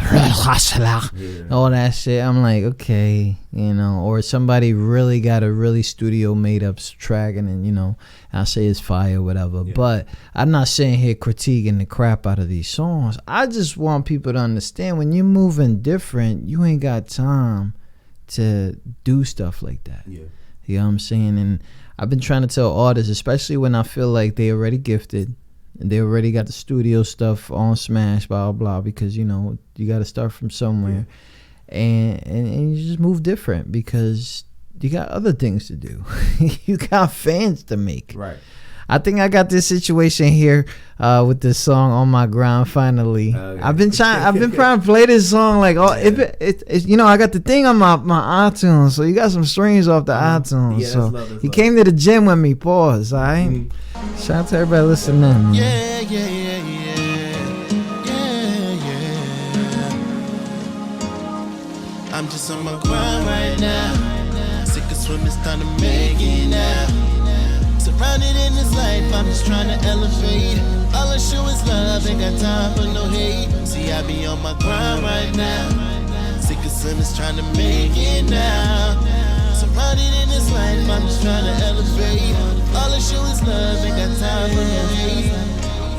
All that shit. I'm like, okay, or somebody really got a really studio made up track and then, I'll say it's fire or whatever. Yeah. But I'm not sitting here critiquing the crap out of these songs. I just want people to understand when you're moving different, you ain't got time to do stuff like that. Yeah. You know what I'm saying? And I've been trying to tell artists, especially when I feel like they already gifted, and they already got the studio stuff on smash, blah, blah, because, you got to start from somewhere. Yeah. And you just move different because you got other things to do. You got fans to make. Right. I think I got this situation here with this song On My Grind finally. Okay. I've been trying to play this song like it's I got the thing on my iTunes, so you got some streams off the iTunes. Yeah, so that's he came to the gym with me, pause, all right? Shout out to everybody listening, man. Yeah. I'm just on my grind right now. Sick of swimming, it's time to make it now. Surrounded in this life, I'm just trying to elevate. All I show is love, ain't got time for no hate. See, I be on my grind right now. Sick of swimming, trying to make it now. Surrounded in this life, I'm just trying to elevate. All I show is love, ain't got time for no hate.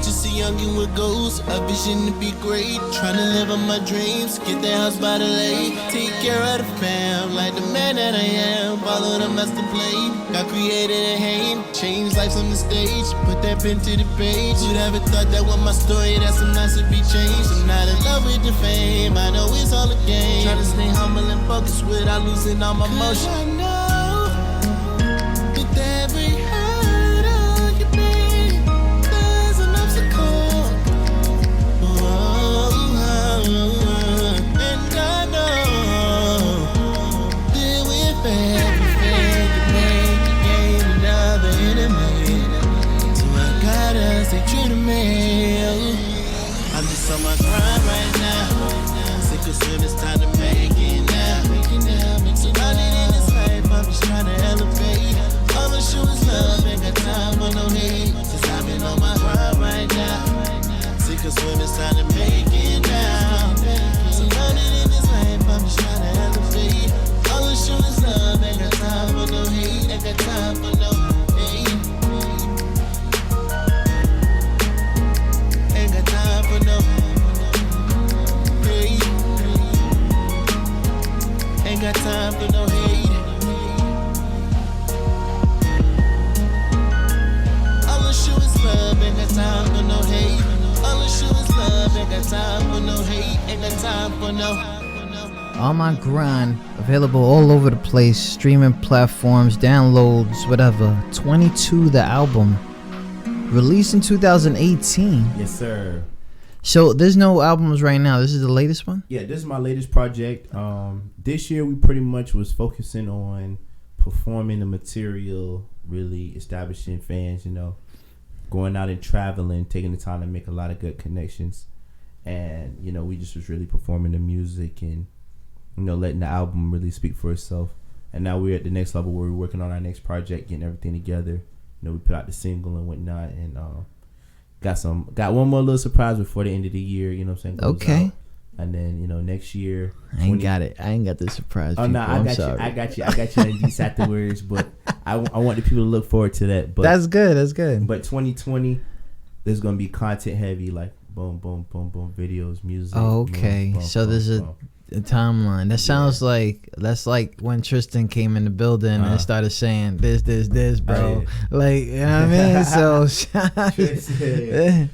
Just a youngin' with goals, a vision to be great. Trying to live on my dreams, get that house by the lake. Take care of the fam, like the man that I am. Follow the master plan, got created and hate. Change lives on the stage, put that pen to the page. You'd ever thought that was my story, that some nights would be changed. I'm not in love with the fame, I know it's all a game. Trying to stay humble and focused without losing all my motion. I know, with every hurdle you make, there's an obstacle. And I know, deal with everything you make, you gain another enemy. So I gotta stay true to me. I'm just on my grind right now. Sick of soon, it's time to make it now. Surrounded in this life, I'm just trying to elevate. All I show is love, ain't got time for no hate. Since I've been on my grind right now. Sick of swimming, it's time to make it now. Surrounded in this life, I'm just trying to elevate. All I show is love, ain't got time for no hate. Ain't got time for no hate. Ain't got time for no hate. Ain't got time for no hate. All I show is love, ain't got time for no hate. All I show is love, ain't got time for no hate. Ain't got time for no. On My Grind, available all over the place, streaming platforms, downloads, whatever. 22, the album, released in 2018. Yes, sir. So there's no albums right now. This is the latest one? Yeah, this is my latest project. This year we pretty much was focusing on performing the material, really establishing fans, going out and traveling, taking the time to make a lot of good connections. And, we just was really performing the music and, letting the album really speak for itself. And now we're at the next level where we're working on our next project, getting everything together. We put out the single and whatnot, and got one more little surprise before the end of the year, Okay. Out. And then, next year. I ain't got it. I ain't got the surprise. Oh, no, I got you in these afterwards, but I want the people to look forward to that. But that's good. But 2020, there's going to be content heavy, like boom, boom, boom, boom, videos, music. Oh, okay. Boom, so boom, there's boom. a timeline. That sounds like when Tristan came in the building and started saying this, bro. Like, you know what I mean?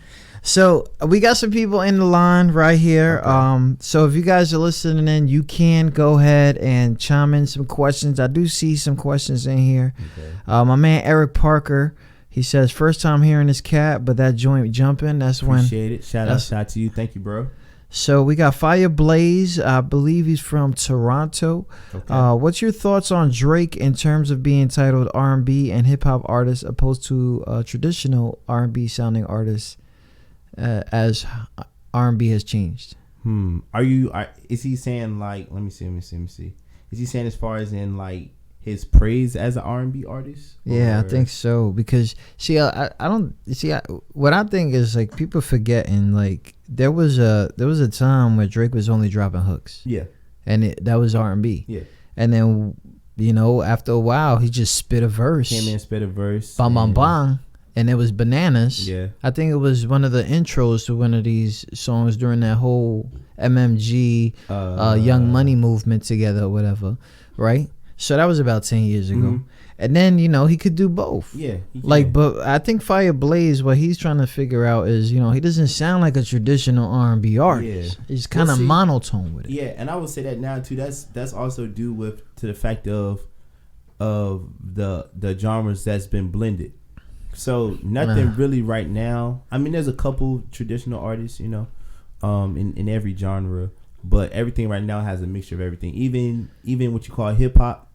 So we got some people in the line right here. Okay. So if you guys are listening in, you can go ahead and chime in some questions. I do see some questions in here. Okay. My man Eric Parker, he says, first time hearing this cat, but that joint jumping. That's Appreciate it. Shout out to you. Thank you, bro. So we got Fire Blaze. I believe he's from Toronto. Okay. What's your thoughts on Drake in terms of being titled R&B and hip hop artist opposed to traditional R&B sounding artists as R&B has changed? Is he saying like? Let me see. Is he saying as far as in like his praise as an R&B artist? Yeah, I think so. Because see, I don't see. What I think is like people forgetting like there was a time where Drake was only dropping hooks. Yeah, and that was R&B. Yeah, and then after a while he just spit a verse. Came in, spit a verse. Bang bang bang. And it was bananas. Yeah. I think it was one of the intros to one of these songs during that whole MMG Young Money movement together or whatever, right? So that was about 10 years ago. Mm-hmm. And then, he could do both. Yeah. But I think Fire Blaze, what he's trying to figure out is, he doesn't sound like a traditional R&B artist. Yeah. He's kind of monotone with it. Yeah, and I would say that now too. That's also due to the fact of the genres that's been blended. So nothing really right now. I mean, there's a couple traditional artists, in every genre, but everything right now has a mixture of everything. Even what you call hip hop,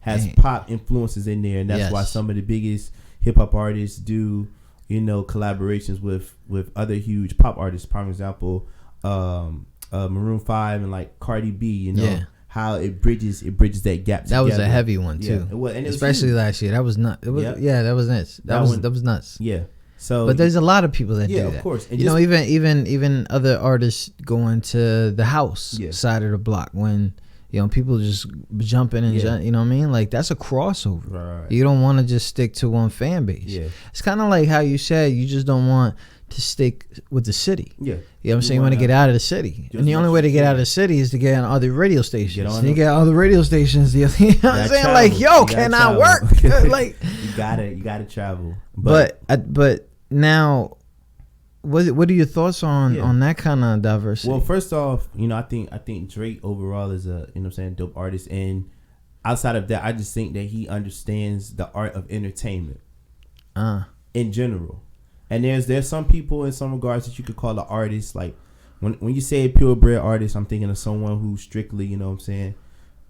has pop influences in there, and that's why some of the biggest hip hop artists do, collaborations with other huge pop artists. Prime example, Maroon 5 and like Cardi B. How it bridges that gap together. That was a heavy one too. And especially last year. That was nuts. That was nuts. That was nuts. Yeah. So, but there's a lot of people that do that. Of course. And even other artists going to the house side of the block when people just jumping and you know what I mean. Like that's a crossover. Right. You don't want to just stick to one fan base. Yeah. It's kind of like how you said you just don't want to stick with the city. Yeah. You know what I'm saying? You want to get out of the city. And the only way to get out of the city is to get on other radio stations. And you get on other radio stations, you know what I'm saying? Like, can I work? Like you gotta travel. But now what are your thoughts on that kind of diversity? Well, first off, I think Drake overall is a dope artist, and outside of that, I just think that he understands the art of entertainment in general. And there's some people in some regards that you could call an artist. Like when you say a purebred artist, I'm thinking of someone who strictly,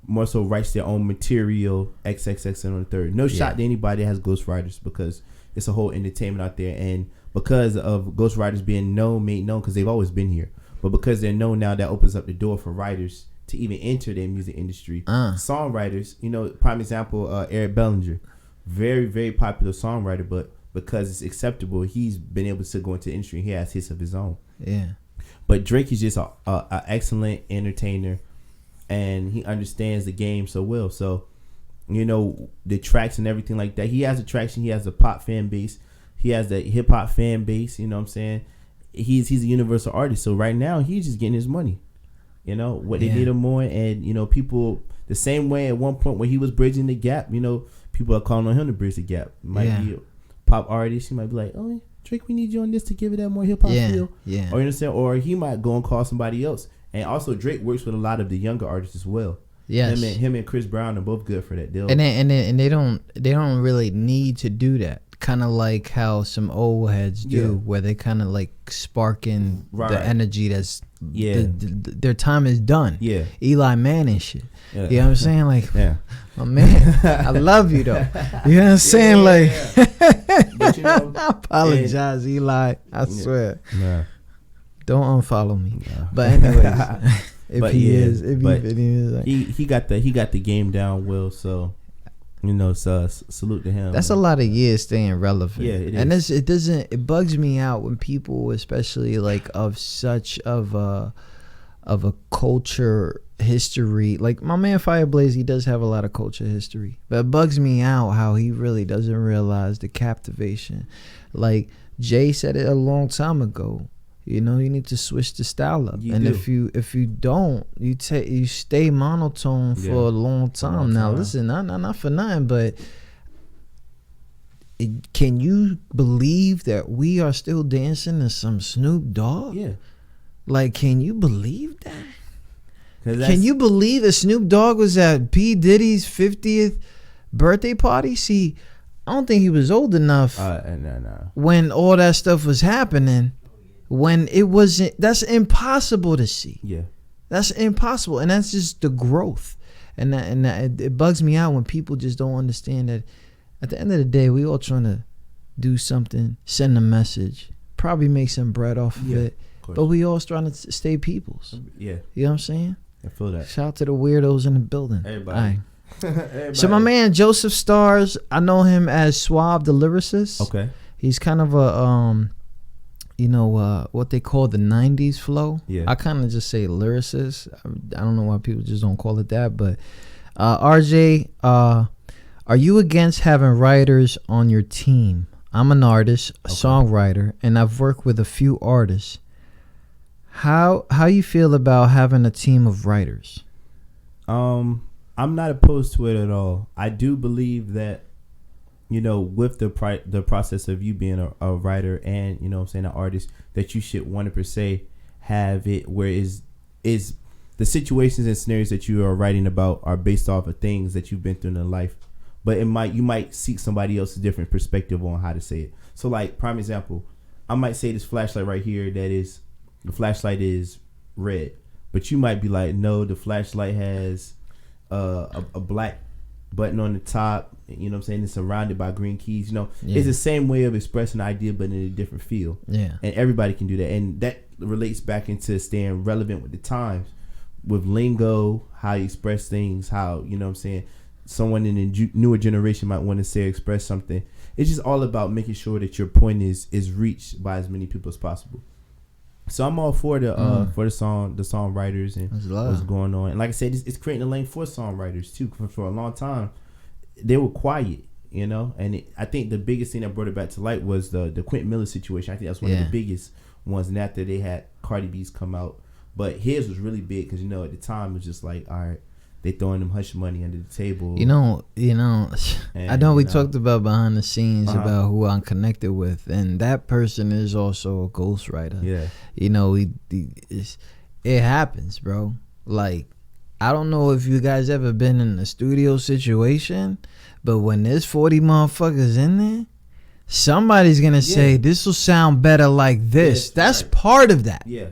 more so writes their own material. XXX and on the third. No shot to anybody that has ghostwriters, because it's a whole entertainment out there, and because of ghostwriters being made known, because they've always been here, but because they're known now, that opens up the door for writers to even enter their music industry. Songwriters, prime example, Eric Bellinger, very very popular songwriter, but because it's acceptable, he's been able to go into the industry. He has hits of his own. Yeah. But Drake is just a excellent entertainer, and he understands the game so well. So, the tracks and everything like that. He has a traction. He has a pop fan base. He has the hip hop fan base. You know what I'm saying? He's a universal artist. So right now he's just getting his money. What they need him more, and people the same way at one point when he was bridging the gap. People are calling on him to bridge the gap. Might be pop artist, he might be like, "Oh, Drake, we need you on this to give it that more hip hop feel." Yeah. Or or he might go and call somebody else. And also, Drake works with a lot of the younger artists as well. Yes. Him and Chris Brown are both good for that deal. And they don't really need to do that. Kind of like how some old heads do, where they kind of like sparking the energy that's their time is done. Yeah. Eli Manning shit. Yeah. You know what I'm saying? Like, my man, I love you though. You know what I'm saying? But, I apologize, Eli. I swear. Nah. Don't unfollow me. Nah. But anyways, if he is, he got the game down well. So, so salute to him. That's a lot of years staying relevant. Yeah, it is. And it bugs me out when people, especially like of such of a culture history, like my man Fireblaze, he does have a lot of culture history, but it bugs me out how he really doesn't realize the captivation. Like Jay said it a long time ago, you need to switch the style up. If you don't, you stay monotone for a long time. Now listen, not for nothing, but can you believe that we are still dancing to some Snoop Dogg? Yeah. Like, can you believe that? Can you believe that Snoop Dogg was at P. Diddy's 50th birthday party? See, I don't think he was old enough when all that stuff was happening. When it wasn't, that's impossible to see. Yeah, that's impossible, and that's just the growth. And it bugs me out when people just don't understand that. At the end of the day, we all trying to do something, send a message, probably make some bread off of it. course. But we all trying to stay peoples. Yeah. You know what I'm saying? I feel that. Shout out to the weirdos in the building. Everybody. So my man Joseph Stars, I know him as Swab the lyricist. Okay. He's kind of a what they call the 90s flow. Yeah. I kind of just say lyricist. I don't know why people just don't call it that, but RJ, are you against having writers on your team? I'm an artist, a songwriter, and I've worked with a few artists. How you feel about having a team of writers? I'm not opposed to it at all. I do believe that, with the process of you being a writer and, an artist, that you should 100% have it where is the situations and scenarios that you are writing about are based off of things that you've been through in life. But you might seek somebody else's different perspective on how to say it. So like prime example, I might say this flashlight right here, the flashlight is red, but you might be like, no, the flashlight has a black button on the top. You know what I'm saying? It's surrounded by green keys. It's the same way of expressing an idea, but in a different feel. Yeah. And everybody can do that, and that relates back into staying relevant with the times, with lingo, how you express things, how someone in the newer generation might want to say or express something. It's just all about making sure that your point is reached by as many people as possible. So I'm all for the songwriters and what's going on. And like I said, it's creating a lane for songwriters too. For a long time, they were quiet, And I think the biggest thing that brought it back to light was the Quentin Miller situation. I think that's one of the biggest ones. And after they had Cardi B's come out, but his was really big because at the time it was just like, all right, they throwing them hush money under the table. I know we talked about behind the scenes about who I'm connected with, and that person is also a ghostwriter. Yeah. It happens, bro. Like, I don't know if you guys ever been in a studio situation, but when there's 40 motherfuckers in there, somebody's gonna say, this will sound better like this. That's right. Part of that. Yeah.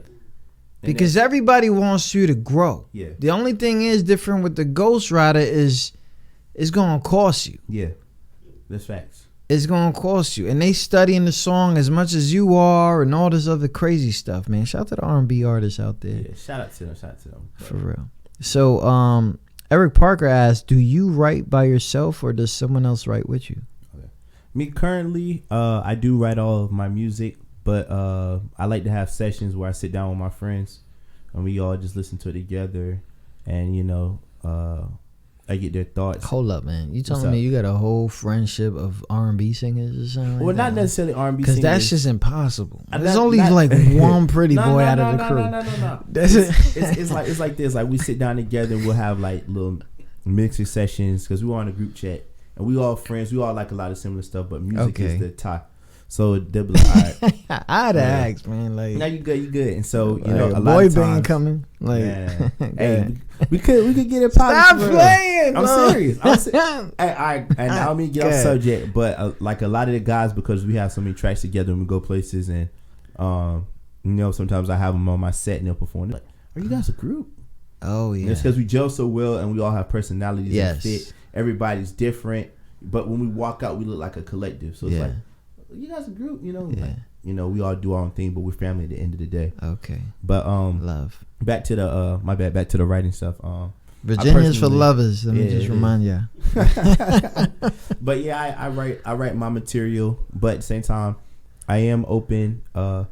Because everybody wants you to grow. Yeah. The only thing is different with the ghostwriter is it's gonna cost you. Yeah. That's facts. It's gonna cost you. And they studying the song as much as you are and all this other crazy stuff, man. Shout out to the R&B artists out there. Yeah, shout out to them. For real. So Eric Parker asked, do you write by yourself or does someone else write with you? Okay. Me currently, I do write all of my music. But I like to have sessions where I sit down with my friends and we all just listen to it together, and I get their thoughts. Hold up, man! You telling me you got a whole friendship of R&B singers or something? Well, not necessarily R&B singers, because that's just impossible. There's only like one pretty boy out of the crew. No. It's like this. Like we sit down together and we'll have like little mixer sessions because we were on a group chat and we all friends. We all like a lot of similar stuff, but music is the top. So they'll be like, all right. I'd ask, man. Like, now you good. And so a boy band coming. Like, hey, we could get it popping. Stop playing. I'm serious. And I don't mean to get off subject, but like a lot of the guys, because we have so many tracks together and we go places, and sometimes I have them on my set and they'll perform. Like, are you guys a group? Oh yeah. And it's because we gel so well and we all have personalities that fit. Everybody's different, but when we walk out, we look like a collective. So it's like, you guys a group, we all do our own thing, but we're family at the end of the day. Okay. But love. Back to the back to the writing stuff. Virginia's for lovers. Let me just remind you. But yeah, I write my material, but at the same time, I am open to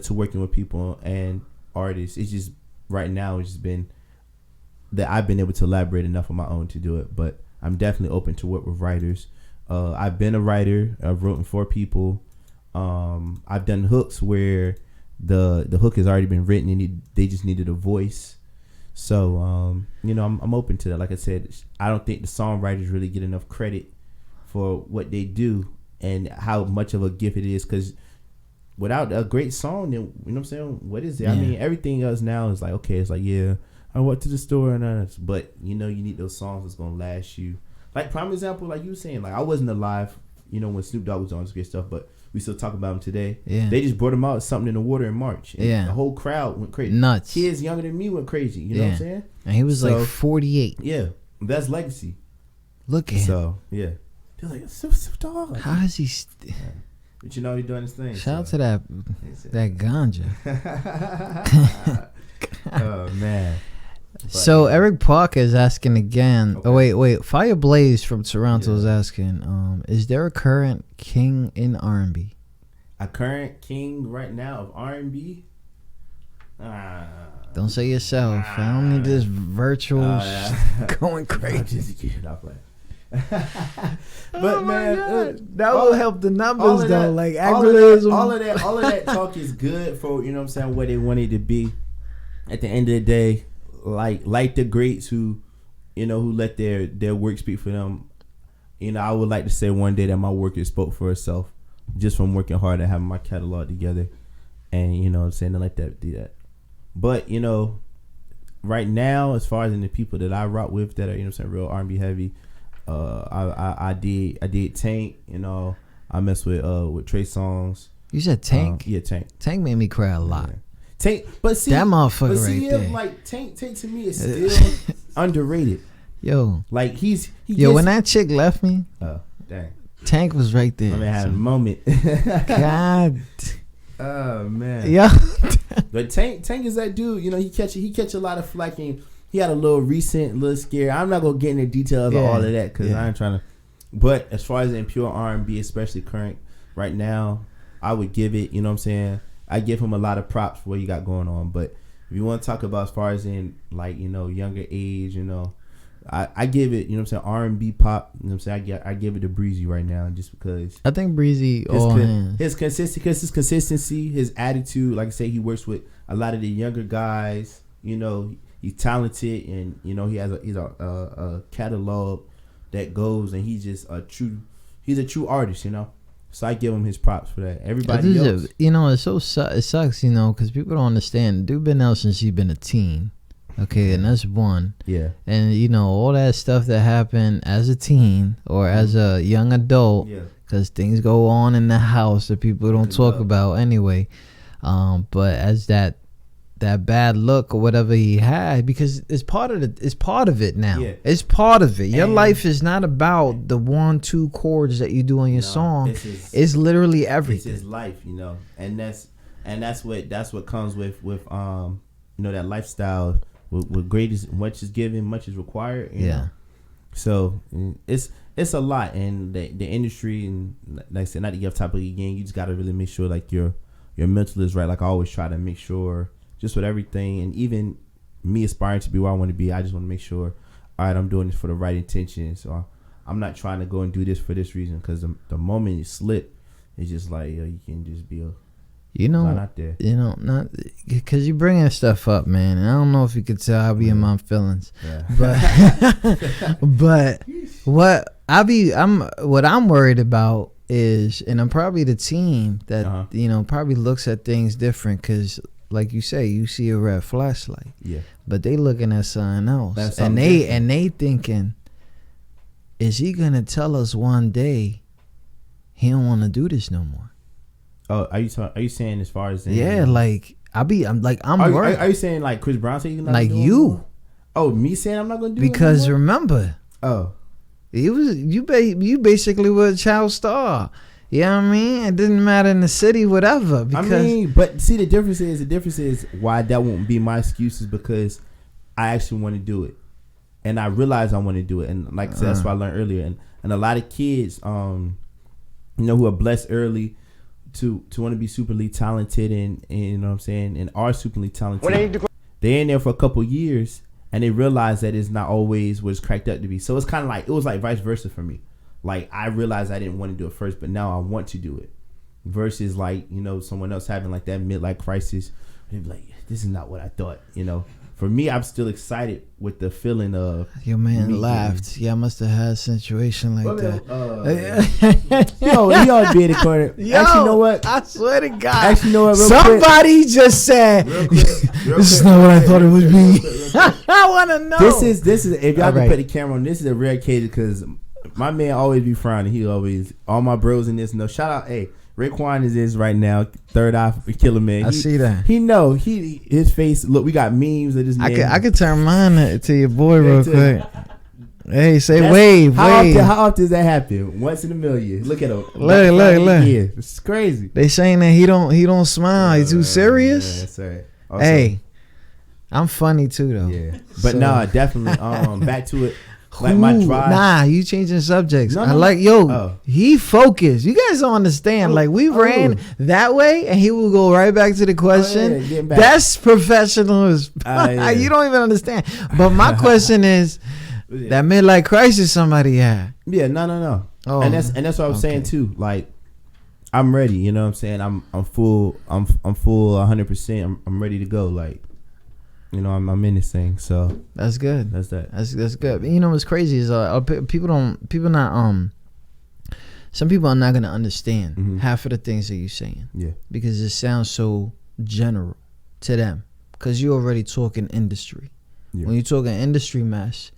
working with people and artists. It's just right now it's just been that I've been able to elaborate enough on my own to do it, but I'm definitely open to work with writers. I've been a writer. I've written for people. I've done hooks where the hook has already been written and they just needed a voice. So I'm open to that. Like I said, I don't think the songwriters really get enough credit for what they do and how much of a gift it is. Because without a great song, then you know what I'm saying? What is it? Yeah. I mean, everything else now is like, okay, it's like, yeah, I went to the store but you need those songs that's gonna last you. Like, prime example, like you were saying, like I wasn't alive, when Snoop Dogg was on this great stuff, but we still talk about him today. Yeah. They just brought him out something in the water in March. And the whole crowd went crazy. Nuts. Kids younger than me went crazy. You know what I'm saying? And he was like 48. Yeah. That's legacy. Look at him. So, yeah. They're like, Snoop Dogg. How does he... But you know he's doing his thing. Shout out to that ganja. Oh man. But, so Eric Parker is asking again. Okay. Oh wait. Fire Blaze from Toronto is asking. Is there a current king in R&B? A current king right now of R&B? Don't say yourself. I don't need this virtual going crazy. But man, that will help the numbers though. That, like all of that talk is good for, you know what I'm saying, where they want it to be. At the end of the day, like the greats who, you know, who let their work speak for them. You know, I would like to say one day that my work has spoke for itself, just from working hard and having my catalog together, and you know, saying like that, do that. But you know, right now, as far as in the people that I rock with that are, you know what I'm saying, real R&B heavy, I did Tank. You know, I mess with Trey Songz. You said Tank? Yeah, Tank. Tank made me cry a lot. Yeah. Tank, but see that motherfucker right there. Like Tank to me is still underrated. Yo, like he when that chick left me, oh dang, Tank was right there. I mean, I had a moment. God. Oh man. Yeah. But Tank is that dude. You know, he catch a lot of flack. And he had a little scare. I'm not gonna get into details of all of that because I ain't trying to. But as far as in pure R&B, especially current right now, I would give it. You know what I'm saying? I give him a lot of props for what you got going on. But if you want to talk about as far as in like, you know, younger age, you know, I give it, you know what I'm saying, R&B pop, you know what I'm saying, I give it to Breezy right now just because I think Breezy his consistency, his attitude, like I say, he works with a lot of the younger guys, you know, he's talented and you know he's a catalog that goes, and he's just a true artist, you know. So I give him his props for that. Everybody else, you know, it sucks, you know, because people don't understand. Dude been out since he's been a teen. Okay, and that's one. Yeah. And, you know, all that stuff that happened as a teen or as a young adult, because things go on in the house that people don't talk about anyway. But as that bad look or whatever he had, because it's part of it now. Yeah. It's part of it. Your life is not about the 1-2 chords that you do on your song. It's literally everything. It's his life, you know. And that's what comes with you know, that lifestyle. With great is much is given, much is required. You know? So it's a lot, and the industry, and like I said, not to get off topic again, you just got to really make sure like your mental is right. Like I always try to make sure, just with everything, and even me aspiring to be where I want to be, I just want to make sure, all right, I'm doing this for the right intention. So I'm not trying to go and do this for this reason, because the moment you slip, it's just like you can just be not there. You know, not because you bringing stuff up, man. And I don't know if you could tell I be in my feelings, but what I'm worried about is, and I'm probably the team that you know probably looks at things different, because like you say, you see a red flashlight, but they looking at something else, and they thinking, is he gonna tell us one day he don't want to do this no more? Oh, are you saying as far as like I'm worried. Are you saying like Chris Brown saying you're not like doing you? More? Oh, me saying I'm not gonna do because it no more? Remember, you basically were a child star. You know what I mean? It didn't matter in the city, whatever. Because I mean, but see, the difference is why that won't be my excuse is because I actually want to do it, and I realize I want to do it, and like I said, that's what I learned earlier, and a lot of kids, you know, who are blessed early to want to be superly talented and you know what I'm saying, and are superly talented. They're in there for a couple years and they realize that it's not always what it's cracked up to be. So it's kind of like, it was like vice versa for me. Like I realized I didn't want to do it first, but now I want to do it. Versus like, you know, someone else having like that midlife crisis. They'd be like, this is not what I thought, you know. For me, I'm still excited with the feeling of your man laughed. Yeah, I must have had a situation like that. Yo, he ought to be in the corner. Actually, you know what? I swear to God. Actually, you know what? Somebody quick. Just said, this is not what I thought it would be. I want to know. This is if y'all can put the camera on, this is a rare case because my man always be frowning. He always, all my bros in this know. Shout out, hey. Raekwon is this right now, third eye for Killer Man. I see that. He know his face. Look, we got memes of this man. I could turn mine to your boy real quick. Hey, say That's- wave. How often does that happen? Once in a million. Look at him. Look. Yeah, it's crazy. They saying that he don't smile. He too serious. Yeah, that's right. Also, Hey, I'm funny too though. yeah, but So- nah, definitely. Back to it. Like my Ooh, drive. Nah, you changing subjects. No, I no, like Oh. he focused. You guys don't understand. Like we ran that way, and he will go right back to the question. yeah, getting back. That's professionalism. Yeah. You don't even understand. But my question is that midlife crisis somebody had. Yeah, no. Oh, and that's what I was saying too. Like, I'm ready. You know what I'm saying? I'm full. I'm full 100%. I'm ready to go. Like, you know, I'm in this thing. So That's good. that's that. That's good. You know what's crazy is some people are not gonna understand half of the things that you're saying. Yeah. Because it sounds so general to them. Because you're already talking industry. Yeah. When you're talking industry mess,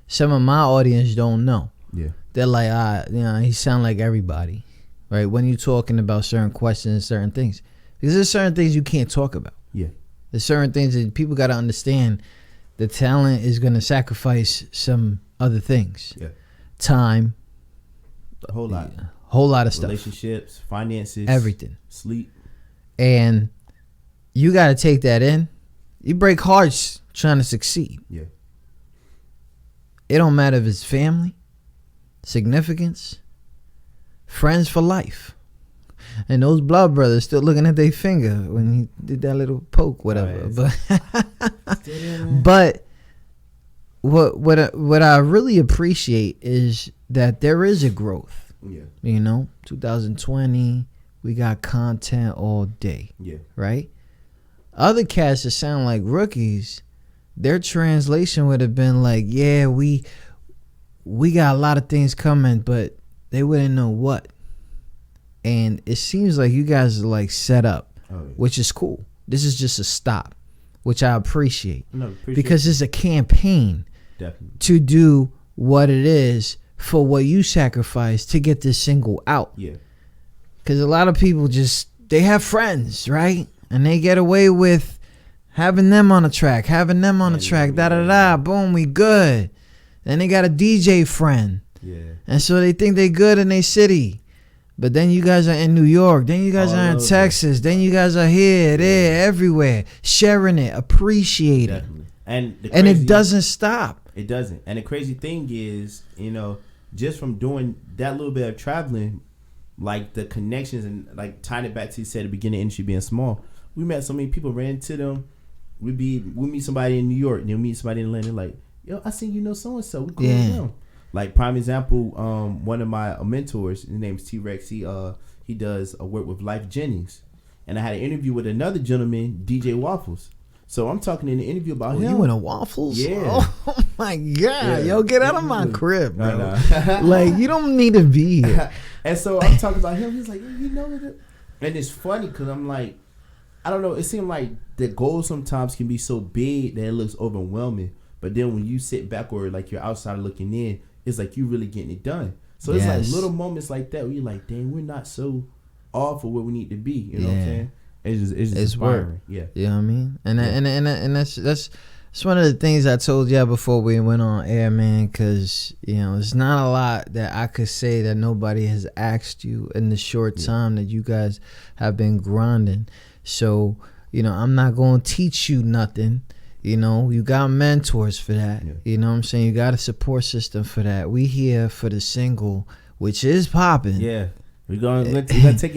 some of my audience don't know. Yeah. They're like, he sound like everybody, right? When you're talking about certain questions, certain things, because there's certain things you can't talk about. Yeah. There's certain things that people got to understand. The talent is going to sacrifice some other things. Yeah. Time, A whole lot. whole lot of stuff, Relationships, finances, everything, sleep. and you got to take that in. You break hearts trying to succeed. Yeah. It don't matter if it's family, significance, friends for life. And those blood brothers still looking at their finger when he did that little poke, whatever. But what I really appreciate is that there is a growth. Yeah. You know, 2020, we got content all day. Yeah. Right? Other cats that sound like rookies, their translation would have been like, yeah, we got a lot of things coming, but they wouldn't know what. And it seems like you guys are like set up, which is cool. This is just a stop, which I appreciate. Because it's a campaign to do what it is for what you sacrifice to get this single out. Yeah. Because a lot of people they have friends, right? And they get away with having them on the track, da-da-da, boom, we good. Then they got a DJ friend. Yeah. And so they think they good in their city. But then you guys are in New York. Then you guys are in Texas. Then you guys are here, there, everywhere. Sharing it, appreciating. Definitely. And it doesn't stop. It doesn't. And the crazy thing is, you know, just from doing that little bit of traveling, like the connections and like tying it back to you said at the beginning, industry being small. We met so many people, ran into them. We meet somebody in New York, and then we meet somebody in Atlanta, like, yo, I seen you know so and so. We cool with them. Like prime example, one of my mentors, his name's T-Rex. He does a work with Life Jennings, and I had an interview with another gentleman, DJ Waffles. So I'm talking in the interview about him. You in a Waffles? Yeah. Oh my God, yo, get out of my crib, bro. Nah. Like you don't need to be here. And so I'm talking about him. He's like, you know it. And it's funny because I'm like, I don't know. It seems like the goals sometimes can be so big that it looks overwhelming. But then when you sit back or like you're outside looking in, it's like you really getting it done. So it's like little moments like that where you're like, dang, we're not so off of where we need to be. You know what I'm saying? It's just inspiring. Yeah. You know what I mean? And that's one of the things I told y'all before we went on air, man, because, you know, it's not a lot that I could say that nobody has asked you in the short time that you guys have been grinding. So, you know, I'm not going to teach you nothing. You know, you got mentors for that. Yeah. You know what I'm saying? You got a support system for that. We here for the single, which is popping. Yeah. We're gonna take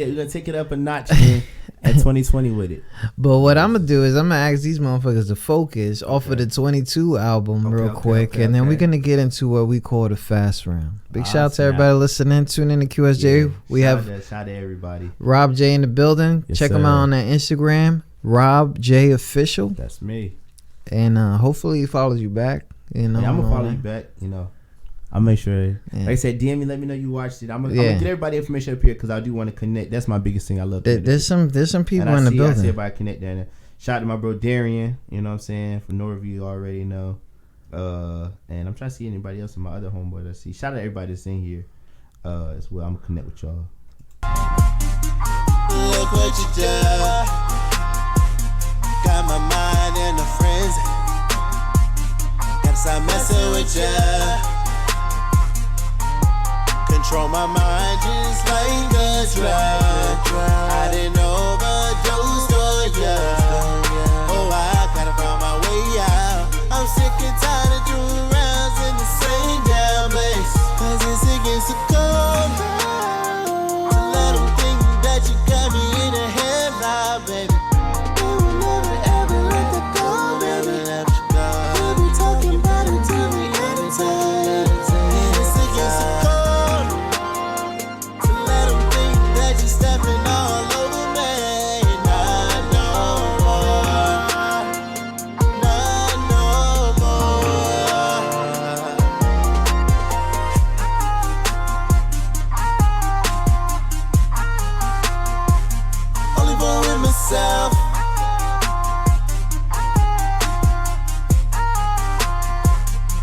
it up a notch, man, at 2020 with it. But what I'm gonna do is I'm gonna ask these motherfuckers to focus off of the 22 album real quick, and then we're gonna get into what we call the fast round. Big shout out to everybody listening. Tune in to QSJ. Yeah. We shout have out to everybody. Rob J in the building. Yes, Check him out on that Instagram, Rob J Official. That's me. And hopefully he follows you back. You know, I'm gonna follow you back. You know, I'll make sure. Like I said, DM me, let me know you watched it. I'm gonna get everybody information up here because I do want to connect. That's my biggest thing. I love. There's some people in the building. I see everybody connect there. Shout out to my bro Darian. You know what I'm saying, from Norview, you already know. And I'm trying to see anybody else in my other homeboys. I see. Shout out to everybody that's in here as well. I'm gonna connect with y'all. Look what you done. Got my mind in a frenzy. Gotta stop messing with ya. control my mind just like a drug. I didn't overdose on ya. Oh, I gotta find my way out. I'm sick and tired of doing rounds in the same damn place. Cause it's against the code to let them think that you got me in a headlock, baby. They will never ever let that go, baby. We'll be talking about it till the end of time. And it's against the code to let them think that you're stepping all over me. Not no more. Not no more. Only born with myself.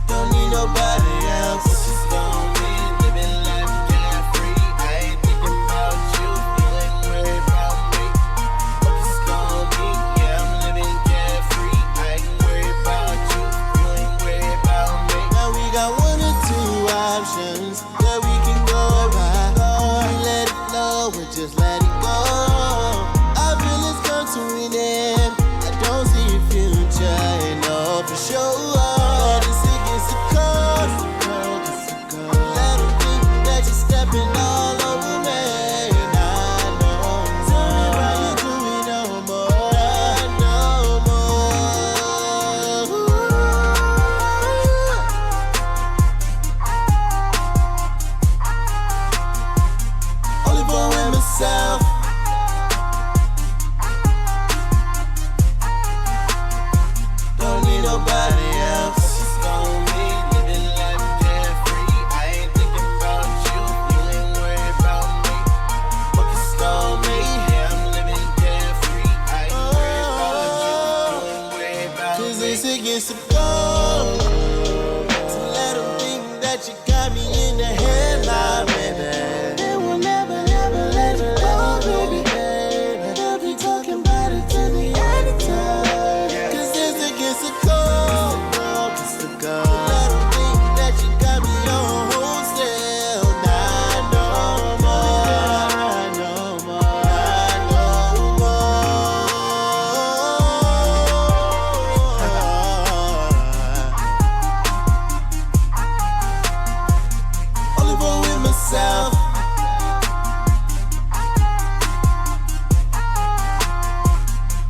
Don't need nobody else. Just on me, living life carefree. I ain't thinking about you, you ain't worried about me. Focus on me, yeah, I'm living carefree. I ain't worried about you, you ain't worried about me. Now we got one or two options that we can go by. Let it flow or just let it go. I feel it's come to an end. I don't see a future, and no for sure. But it's against the code. Let 'em think that you're stepping all over me. Not no more. Tell me why you do me no more. Not no more. Only born with myself. Don't need nobody else. Just on me, living life carefree. I ain't thinking about you, you ain't worried about me. Focus on me, yeah, I'm living carefree. I ain't worried about you, you ain't worried about me. 'Cause it's against the code to let 'em think that you got me in the headlock, baby. They will never, ever let you go, baby. They'll be talking about it till the end of time. 'Cause it's against the code. To let 'em think that you got me on hold still. Not no more. Not no more. Not no more. Only born with myself.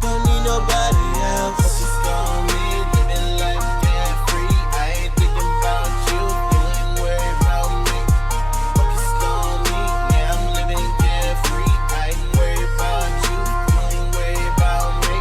Don't need nobody else. Just on me, living life carefree. I ain't thinking about you, you ain't worried about me. Focus on me, yeah, I'm living carefree. I ain't worried about you, you ain't worried about me.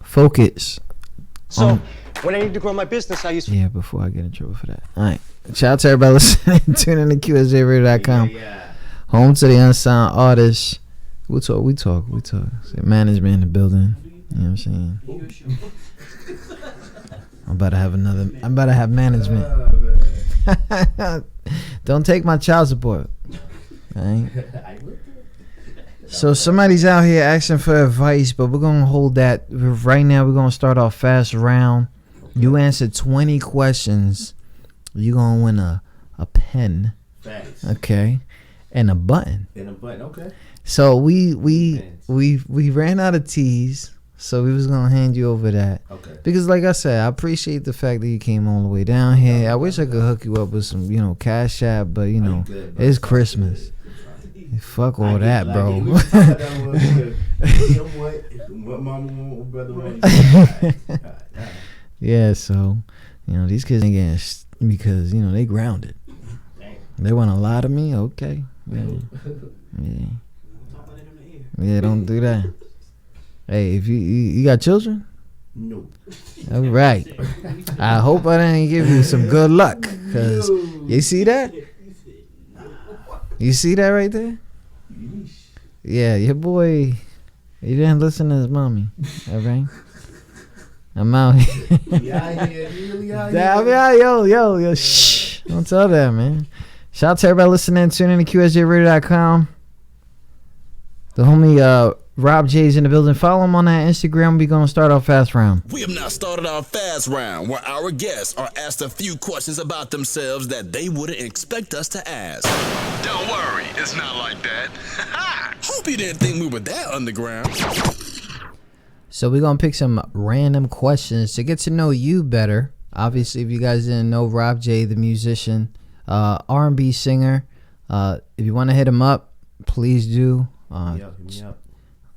Focus. So, when I need to grow my business, I use. Yeah, before I get in trouble for that. All right. Shout out to everybody listening. Tune in to QSJRadio.com. Home to the unsigned artists. We talk. Say management in the building. You know what I'm saying? I'm about to have management. Don't take my child support. All right? So somebody's out here asking for advice, but we're going to hold that. Right now, we're going to start off fast round. You answer 20 questions. You're going to win a pen. Facts. Okay. And a button. Okay. So we ran out of teas, so we was going to hand you over that. Okay. Because like I said, I appreciate the fact that you came all the way down here. I wish I could hook you up with some, Cash App, but, it's Christmas. Fuck all that, bro. What mama want, what brother want. Yeah, so these kids ain't getting because they grounded. They want to lie to me, okay? Yeah, don't do that. Hey, if you got children? No. All right. I hope I didn't give you some good luck. Cause you see that? You see that right there? Yeah, your boy. He didn't listen to his mommy. All right. I'm out here. Yo. Shh. Don't tell that, man. Shout out to everybody listening. Tune in to QSJRadio.com. The homie Rob J's in the building. Follow him on that Instagram. We're going to start our fast round. We have now started our fast round, where our guests are asked a few questions about themselves that they wouldn't expect us to ask. Don't worry, it's not like that. Hope you didn't think we were that underground. So we're going to pick some random questions to get to know you better. Obviously, if you guys didn't know, Rob J, the musician, R&B singer. If you want to hit him up, please do. Hit me up.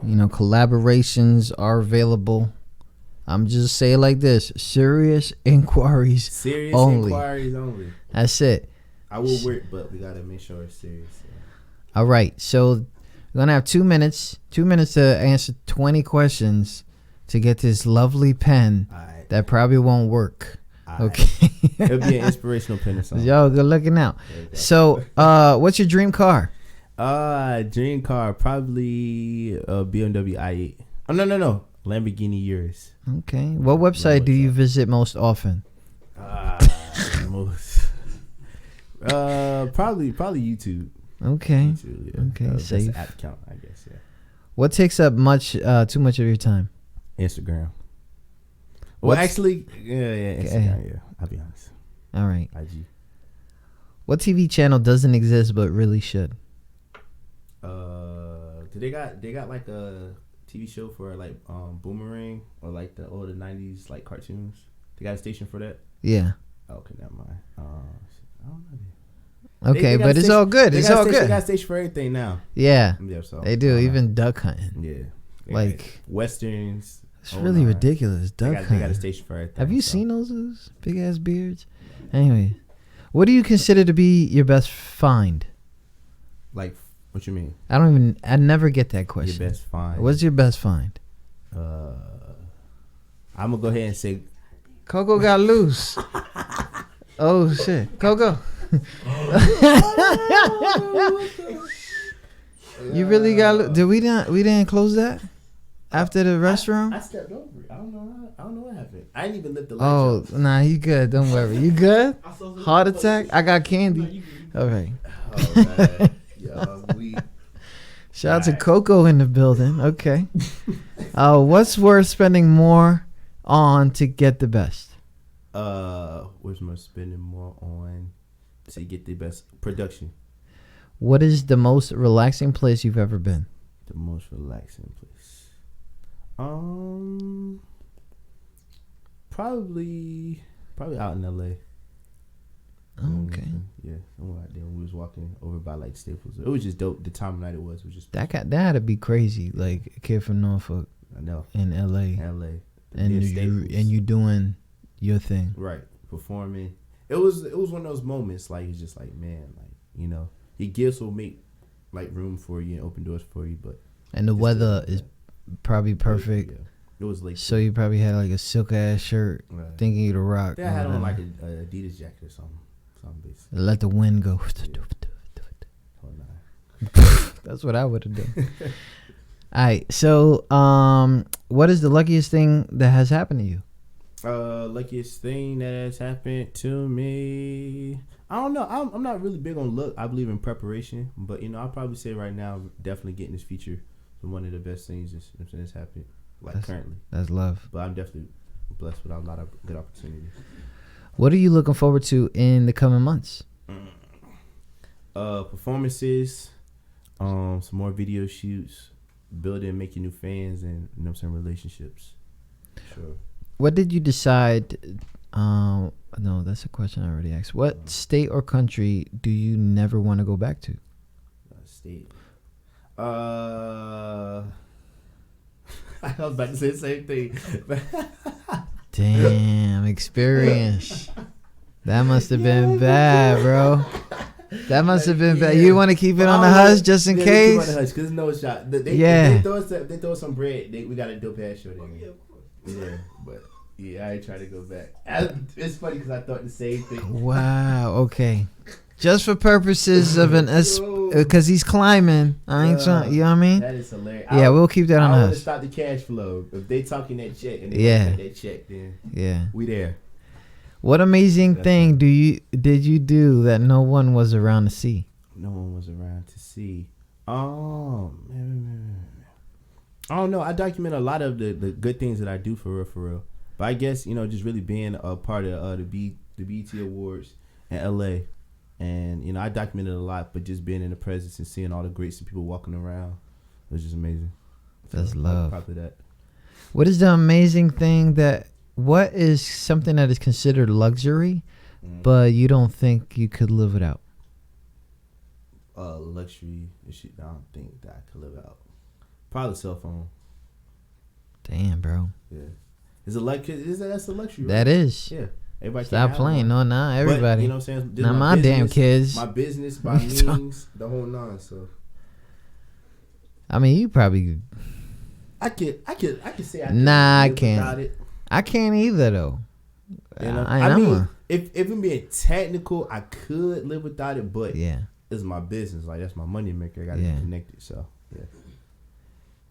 You know, collaborations are available. I'm just saying like this: serious inquiries Serious only. inquiries only. That's it. I will work, but we gotta make sure it's serious. Yeah. All right, so we're gonna have 2 minutes. 2 minutes to answer 20 questions to get this lovely pen that probably won't work. Okay. It'll be an inspirational pen or something. Yo, good looking out. So, what's your dream car? Dream car, probably a BMW i8. Oh, no. Lamborghini Urus. Okay. What website do you visit most often? Probably YouTube. Okay. YouTube, yeah. Okay. That's Safe. the app count, I guess. Yeah. What takes up too much of your time? Instagram. Well, actually, yeah, Instagram. Yeah, I'll be honest. All right. IG. What TV channel doesn't exist but really should? They got like a TV show for like Boomerang or like the older 90s like cartoons. They got a station for that. Yeah. Okay, never mind. I don't know. Okay, but it's all good. It's all good. They got a station for everything now. Yeah. So, they do. Even duck hunting. Yeah. Like westerns. It's really ridiculous. Duck hunting. They got a station for everything. Have you seen those big ass beards? Anyway, what do you consider to be your best find? Like, what you mean? I never get that question. Your best find. What's your best find? I'm gonna go ahead and say Coco got loose. Oh shit, Coco. You really got? Did we not? We didn't close that after the restroom. I stepped over it. I don't know what happened. I didn't even lift the lights. Oh nah, you good? Don't worry. You good? Heart attack? I got candy. All right. Oh, man. Shout out to Coco in the building. Okay. What's worth spending more on to get the best? What's worth spending more on to get the best production? What is the most relaxing place you've ever been? The most relaxing place. Probably out in LA. Okay. Yeah, somewhere out there. We was walking over by like Staples. It was just dope. The time of night it was just that had to be crazy. Like a kid from Norfolk. I know. In LA. And you doing your thing. Right. Performing. It was one of those moments like it's just like, man, like, you know, your gifts will make like room for you and open doors for you, but and the weather is probably perfect. Yeah. It was late. So you probably had like a silk ass shirt, thinking you to rock. I had on like a Adidas jacket or something. Let the wind go. That's what I would have done. All right. So, what is the luckiest thing that has happened to you? Luckiest thing that has happened to me. I don't know. I'm not really big on luck. I believe in preparation, but you know, I'll probably say right now, definitely getting this feature is one of the best things that's happened. Currently. That's love. But I'm definitely blessed with a lot of good opportunities. What are you looking forward to in the coming months? Performances, some more video shoots, building, making new fans, and relationships. Sure. What did you decide? No, that's a question I already asked. What state or country do you never want to go back to? State. I was about to say the same thing. Damn, experience. That must have been bad, bro. That must have been bad. You want to keep it on the hush just in case? Keep it on the hush because no shot. They throw some bread. We got a dope ass show there. Yeah, but yeah, I ain't trying to go back. It's funny because I thought the same thing. Wow. Okay. Just for purposes of an because he's climbing. I ain't trying. You know what I mean? That is hilarious. Yeah, we'll keep that on I want to us. stop the cash flow. If they talking that check and they got that check, then we there. What amazing thing did you do that no one was around to see? No one was around to see. Oh, man. I don't know. I document a lot of the good things that I do for real. But I guess, just really being a part of the BET Awards in LA. And, I documented a lot, but just being in the presence and seeing all the greats and people walking around was just amazing. That's love. Probably that. What is the amazing thing what is something that is considered luxury, but you don't think you could live without? Luxury shit I don't think that I could live out. Probably cell phone. Damn, bro. Yeah. That's a luxury, right? That is. Yeah. Everybody Stop playing. No, not everybody. But, you know what I'm saying? This not my business, damn kids. My business, my means, the whole nine. So. I mean, you probably. I could say I. Nah, I can't. I can't either though. I mean, if I'm being technical, I could live without it, but it's my business. Like that's my money maker. I gotta be connected. So yeah.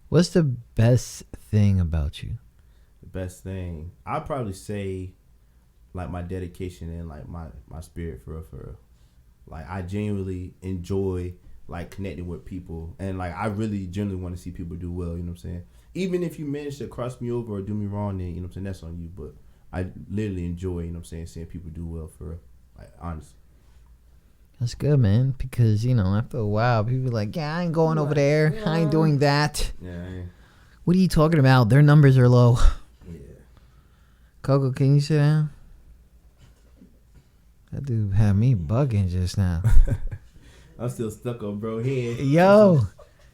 What's the best thing about you? The best thing, I'd probably say, like my dedication and like my spirit for real. Like I genuinely enjoy like connecting with people, and like I really genuinely want to see people do well. You know what I'm saying? Even if you manage to cross me over or do me wrong, then you know what I'm saying, that's on you. But I literally enjoy, you know what I'm saying, seeing people do well for real. Like honestly. That's good, man. Because after a while, people are like, "Yeah, I ain't going over there. I ain't doing that." Yeah. What are you talking about? Their numbers are low. Yeah. Coco, can you sit down? That dude had me bugging just now. I'm still stuck on bro head. Yo,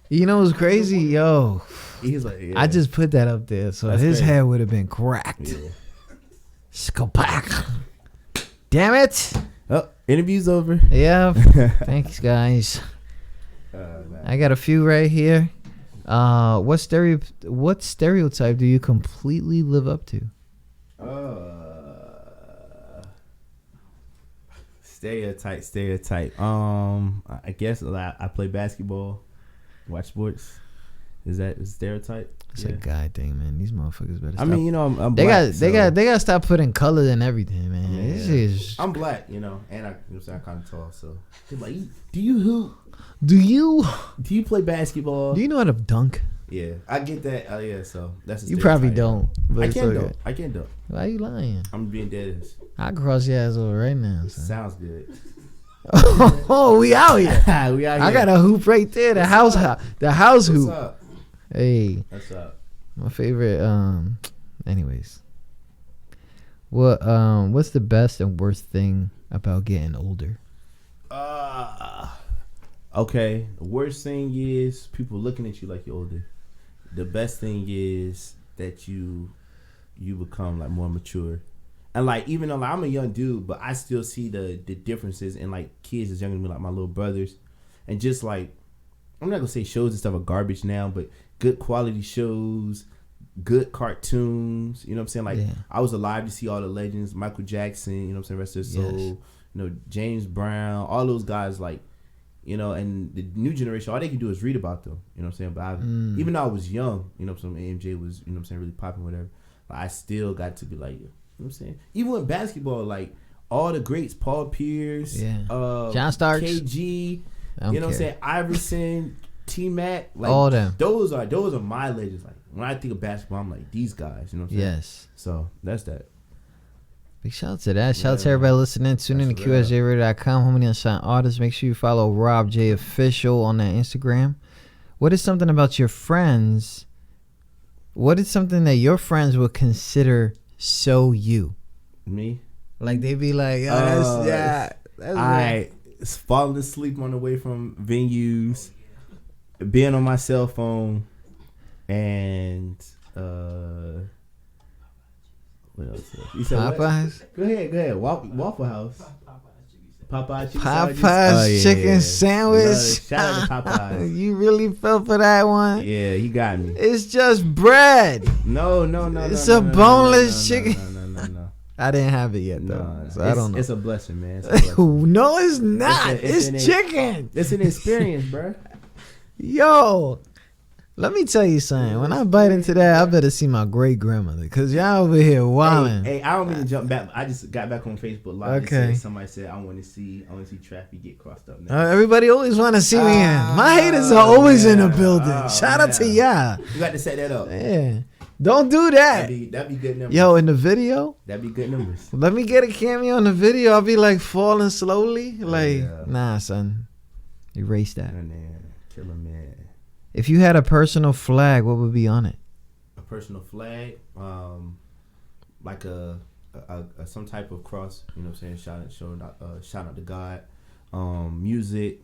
you know what's crazy? Yo, he's like, I just put that up there, so that's his crazy. head would have been cracked. Yeah. Skapak. Damn it. Oh, interview's over. Yeah. Thanks, guys. I got a few right here. What stereotype do you completely live up to? Stereotype. I guess I play basketball, watch sports. Is that a stereotype? It's a guy thing, man. These motherfuckers better. I mean, I'm they black, they got to stop putting color in everything, man. Yeah. This is. I'm black, and I'm kind of tall, so they're like, do you hoop? Do you play basketball? Do you know how to dunk? Yeah, I get that. Yeah, so that's a you probably don't. But I can't dunk. Why are you lying? I'm being dead. I'll cross your ass over right now. So. Sounds good. Oh, we out here. We out here. I got a hoop right there. The house hoop. Up? Hey. What's up? My favorite. Anyways. What's the best and worst thing about getting older? Okay. The worst thing is people looking at you like you're older. The best thing is that you become like more mature. And like even though like, I'm a young dude, but I still see the differences in like kids that's younger than me, like my little brothers, and just like I'm not gonna say shows and stuff are garbage now, but good quality shows, good cartoons. You know what I'm saying? Like I was alive to see all the legends, Michael Jackson. You know what I'm saying? Rest of his soul. You know, James Brown, all those guys. Like and the new generation, all they can do is read about them. You know what I'm saying? But even though I was young, some AMJ was really popping, whatever. But I still got to be like. You know what I'm saying? Even with basketball, like all the greats, Paul Pierce, John Starks, KG, you know what I'm saying? Iverson, T-Mac, like all them. Those are my legends. Like when I think of basketball, I'm like these guys. You know what I'm saying? Yes. So that's that. Big shout out to that. Shout out to everybody listening. Tune in to QSJRadio.com. Homie Unsigned Artists. Make sure you follow Rob J Official on that Instagram. What is something about your friends? What is something that your friends would consider so you? Me? Like they be like, oh, that's I falling asleep on the way from venues, being on my cell phone, and what else? You said Popeyes? What? Go ahead. Waffle House. Popeye's chicken sandwich. Shout out to Popeyes. You really fell for that one? Yeah, he got me. It's just bread. No. It's a boneless chicken. No. I didn't have it yet though, so I don't know. It's a blessing, man. It's a blessing. No, it's not. It's chicken. It's an experience, bro. Yo, let me tell you something. When I bite into that, I better see my great grandmother, because y'all over here wilding. Hey, I don't mean to jump back. I just got back on Facebook Live. Okay. Somebody said I want to see Traffy get crossed up. Everybody always want to see me in. My haters are always in the building. Shout out to y'all. You got to set that up. Yeah. Don't do that. That'd be good numbers. Yo, in the video? That'd be good numbers. Let me get a cameo in the video. I'll be like falling slowly. Like, nah, son. Erase that. Killer man. If you had a personal flag, what would be on it? A personal flag, like a some type of cross. You know what I'm saying? Shout out to God. Music.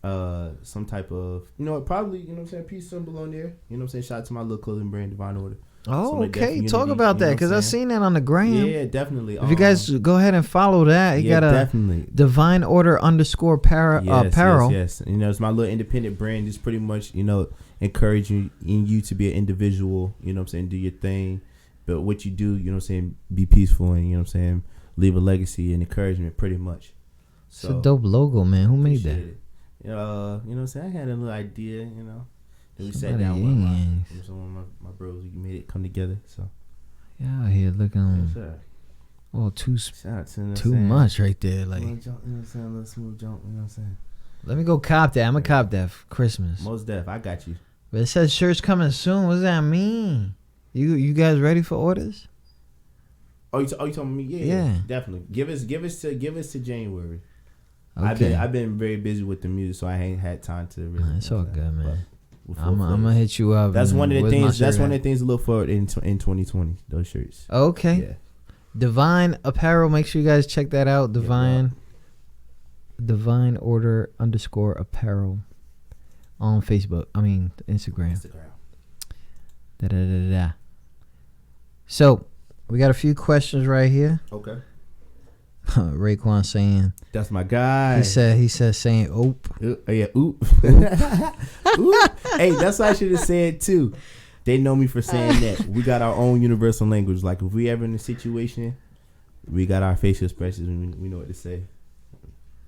Some type of, probably, you know what I'm saying, peace symbol on there. You know what I'm saying? Shout out to my little clothing brand, Divine Order. Oh, okay. Talk about that, because I seen that on the gram. Yeah, definitely. If you guys go ahead and follow that, you got a definitely Divine Order _ apparel. Yes. It's my little independent brand. It's pretty much, encouraging you to be an individual. You know what I'm saying? Do your thing, but what you do, you know what I'm saying, be peaceful, and you know what I'm saying, leave a legacy and encouragement, pretty much. So, it's a dope logo, man. Who made that? You know what I'm saying? I had a little idea, Then we sat down with some of my bros. We made it come together. So yeah, out here looking too much right there. Like, little jump, you know what I'm saying? A little smooth jump, you know what I'm saying? Let me go cop that. I'm gonna cop that for Christmas. Most def, I got you. But it says shirts coming soon. What does that mean? You guys ready for orders? Oh, you talking me? Yeah, definitely. Give us to January. Okay. I've been very busy with the music, so I ain't had time to really. It's all good, man. I'm gonna hit you up. That's one of the things. That's one of the things to look for in 2020. Those shirts. Okay. Yeah. Divine Apparel. Make sure you guys check that out. Divine Order _ apparel on Facebook. I mean Instagram. Da. So we got a few questions right here. Okay. Raekwon saying, "That's my guy." He said saying "oop." Yeah, oop. Oop. Hey, that's what I should have said too. They know me for saying that. We got our own universal language. Like if we ever in a situation, we got our facial expressions and we know what to say.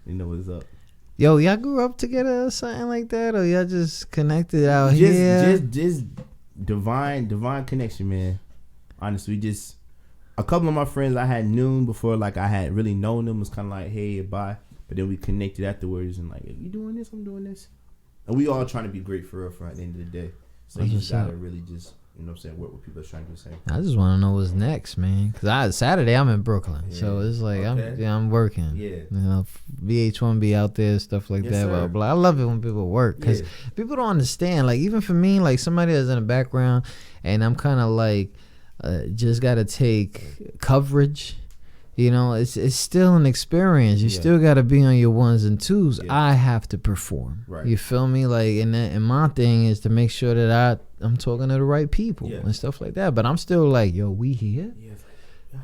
We know what's up. Yo, y'all grew up together or something like that, or y'all just connected out here? Just divine connection, man. Honestly, just. A couple of my friends I had known before, like I had really known them, was kind of like, hey, bye. But then we connected afterwards and like, you doing this? I'm doing this. And we all trying to be great for real at the end of the day. So you just gotta really just, you know what I'm saying, work with people that's trying to do the same. I just want to know what's next, man. Because Saturday I'm in Brooklyn. Yeah. So it's like, I'm working. Yeah. VH1 be out there, stuff like that. Blah, blah. I love it when people work. Because people don't understand. Like even for me, like somebody that's in the background and I'm kind of like, just gotta take coverage. It's still an experience. You still gotta be on your ones and twos. I have to perform. Right. You feel me? Like, and my thing is to make sure that I'm talking to the right people and stuff like that. But I'm still like, yo, we here.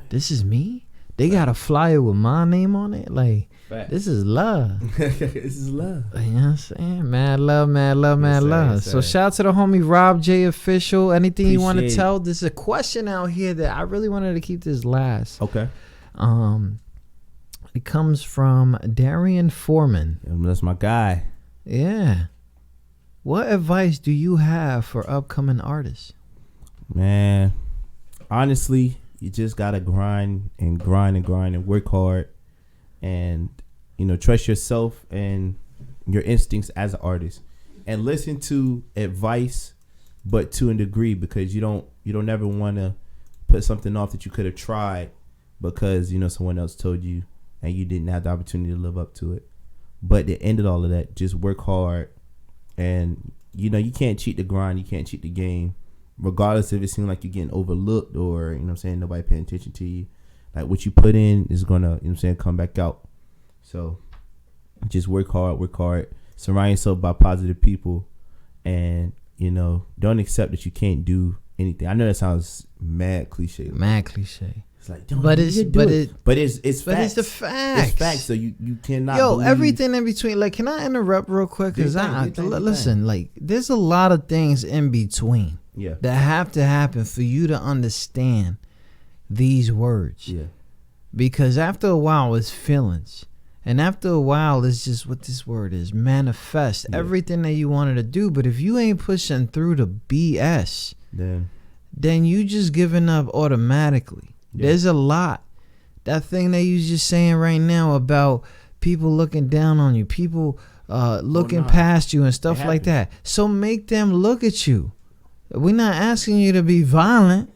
This is me. They got a flyer with my name on it. Like, this is love. This is love. You know what I'm saying? Mad love. Yes, so shout out to the homie Rob J Official. Anything you want to tell? There's a question out here that I really wanted to keep this last. Okay. It comes from Darian Foreman. That's my guy. Yeah. What advice do you have for upcoming artists? Man, honestly, you just gotta grind and work hard, and trust yourself and your instincts as an artist, and listen to advice, but to a degree, because you don't ever want to put something off that you could have tried because someone else told you and you didn't have the opportunity to live up to it. But at the end of all of that, just work hard, and you can't cheat the grind, you can't cheat the game. Regardless if it seems like you're getting overlooked or, nobody paying attention to you. Like what you put in is gonna, come back out. So just work hard, surround yourself by positive people, and, don't accept that you can't do anything. I know that sounds mad cliche. Mad cliche. It's like, it's facts. It's the facts. It's facts. So you cannot. Yo, believe. everything in between. Like, can I interrupt real quick? Because listen, like, there's a lot of things in between. Yeah. That have to happen for you to understand these words. Yeah. Because after a while, it's feelings. And after a while, it's just what this word is, manifest. Yeah. Everything that you wanted to do. But if you ain't pushing through the BS, then you just giving up automatically. Yeah. There's a lot. That thing that you just saying right now about people looking down on you, people looking past you and stuff like that. So make them look at you. We're not asking you to be violent.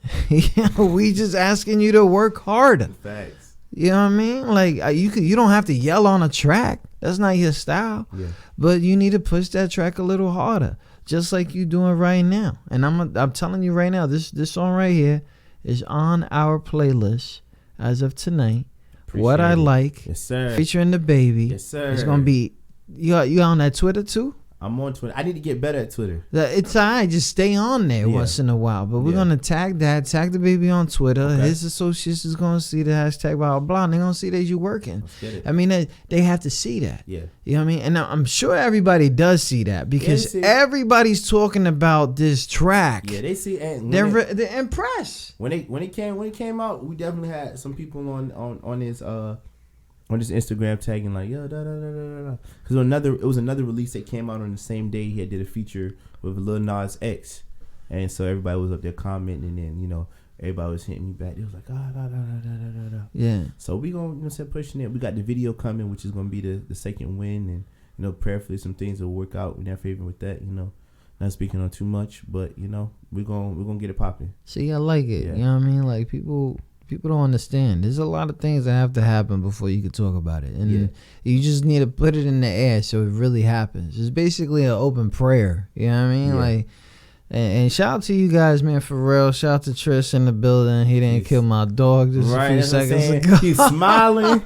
We just asking you to work harder. Facts. You know what I mean? Like you don't have to yell on a track. That's not your style. Yeah. But you need to push that track a little harder, just like you doing right now. And I'm telling you right now, this song right here is on our playlist as of tonight. Appreciate What I Like, yes, sir. Featuring the baby. Yes, sir. It's gonna be. You on that Twitter too? I'm on Twitter. I need to get better at Twitter. It's all right. Just stay on there once in a while. But we're going to tag the baby on Twitter. Okay. His associates is going to see the hashtag blah, blah, blah. And they're going to see that you working. I mean, they have to see that. Yeah. You know what I mean? And I'm sure everybody does see that because everybody's talking about this track. Yeah, they see it. They're impressed. When it came out, we definitely had some people on his Instagram tagging like yo da da da da da, because it was another release that came out on the same day. He did a feature with Lil Nas X, and so everybody was up there commenting, and then everybody was hitting me back. It was like da da da da da da. Yeah. So we gonna start pushing it. We got the video coming, which is gonna be the second win, and prayerfully some things will work out in their favor with that. Not speaking on too much, but we're gonna get it popping. See, I like it. Yeah. You know what I mean? Like people don't understand. There's a lot of things that have to happen before you can talk about it. And you just need to put it in the air so it really happens. It's basically an open prayer. You know what I mean? Yeah. Like, and shout out to you guys, man, for real. Shout out to Trish in the building. He didn't kill my dog just a few seconds ago. He's smiling.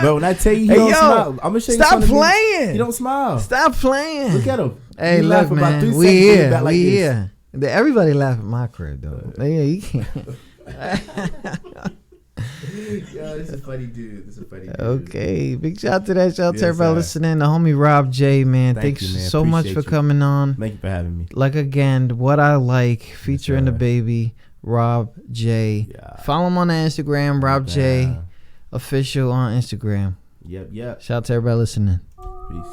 Bro, when I tell you he don't smile, I'm going to show you stop playing. He don't smile. Stop playing. Look at him. Hey, look, man. We here. Everybody laugh at my crib, though. Yeah, you can't. Yo, this is a funny dude. Okay, big shout out to that. Shout out to everybody listening. The homie Rob J, man. Thanks you, man. So much for coming on. Thank you for having me. Like again, What I Like, featuring the baby Rob J. Yeah. Follow him on the Instagram, Rob J official on Instagram. Yep. Shout out to everybody listening. Peace.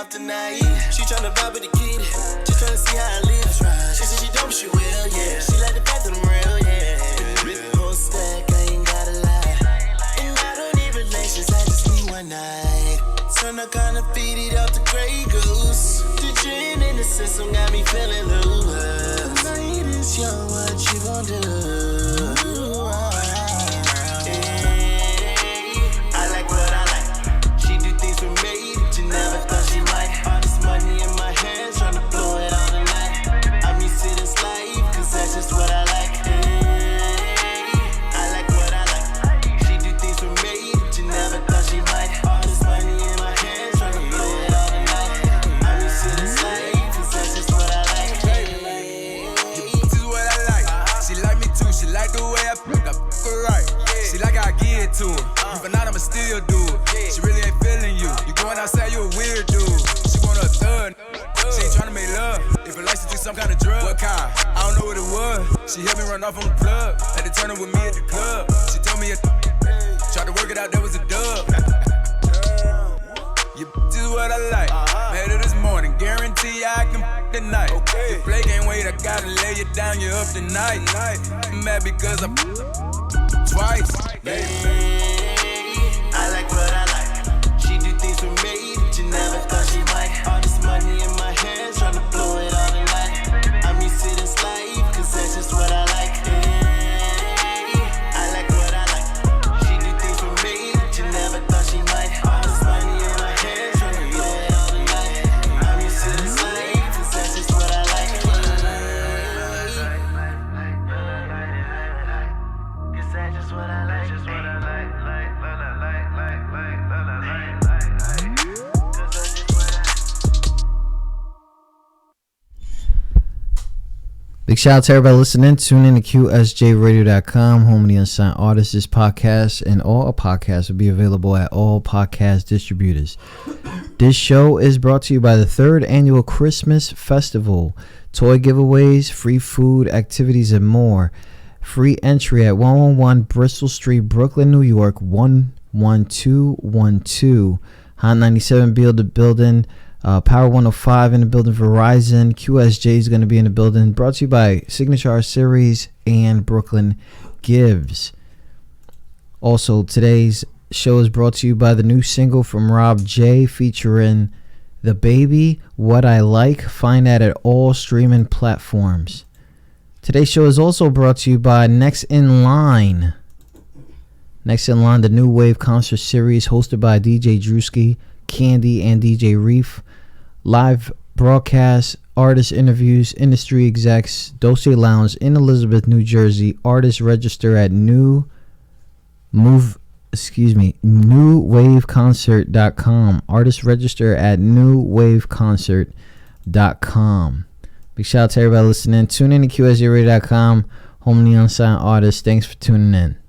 Tonight, she tryna vibe with the kid, just tryna see how I live. She said she don't, she will, yeah. She like the fact that I'm real, yeah. Whole stack, I ain't gotta lie. And I don't need relations, I just need one night. Turn I kinda feed it off the Grey Goose. The gin in the system got me feeling loose. Tonight is young, what you gon' do? Even out, I'ma still do it. She really ain't feeling you. You going outside, you a weird dude. She want a thug. She ain't tryna make love. If it likes to take some kind of drug. What kind? I don't know what it was. She helped me run off on the plug. Had to turn up with me at the club. She told me tried to work it out, that was a dub. You is what I like. Made her this morning. Guarantee I can tonight. The Blake ain't wait, I gotta lay up tonight. I'm mad because I'm twice. I like what I like. She do things for me that you never thought she might. All this money in my hands, tryna blow it all tonight. I'm used to this life, cause that's just what I like. I like what I like. She do things for me that you never thought she might. All this money in my hands, tryna blow it all tonight. I'm used to this life, cause that's just what I like. Cause that's just what I like. Just what I like. Big shout out to everybody listening. Tune in to QSJRadio.com, home of the unsigned artists. This podcast and all podcasts will be available at all podcast distributors. This show is brought to you by the 3rd Annual Christmas Festival. Toy giveaways, free food, activities, and more. Free entry at 111 Bristol Street, Brooklyn, New York, 11212. Hot 97 building. Power 105 in the building. Verizon. QSJ is going to be in the building. Brought to you by Signature Art Series and Brooklyn Gives. Also, today's show is brought to you by the new single from Rob J featuring The Baby, What I Like. Find that at all streaming platforms. Today's show is also brought to you by Next in Line. Next in Line, the new wave concert series hosted by DJ Drewski, Candy, and DJ Reef. Live broadcasts, artist interviews, industry execs, Dulce Lounge in Elizabeth, New Jersey. Artists register at newwaveconcert.com. Artists register at newwaveconcert.com. Big shout out to everybody listening. Tune in to QSJ.com, home of the unsigned artists. Thanks for tuning in.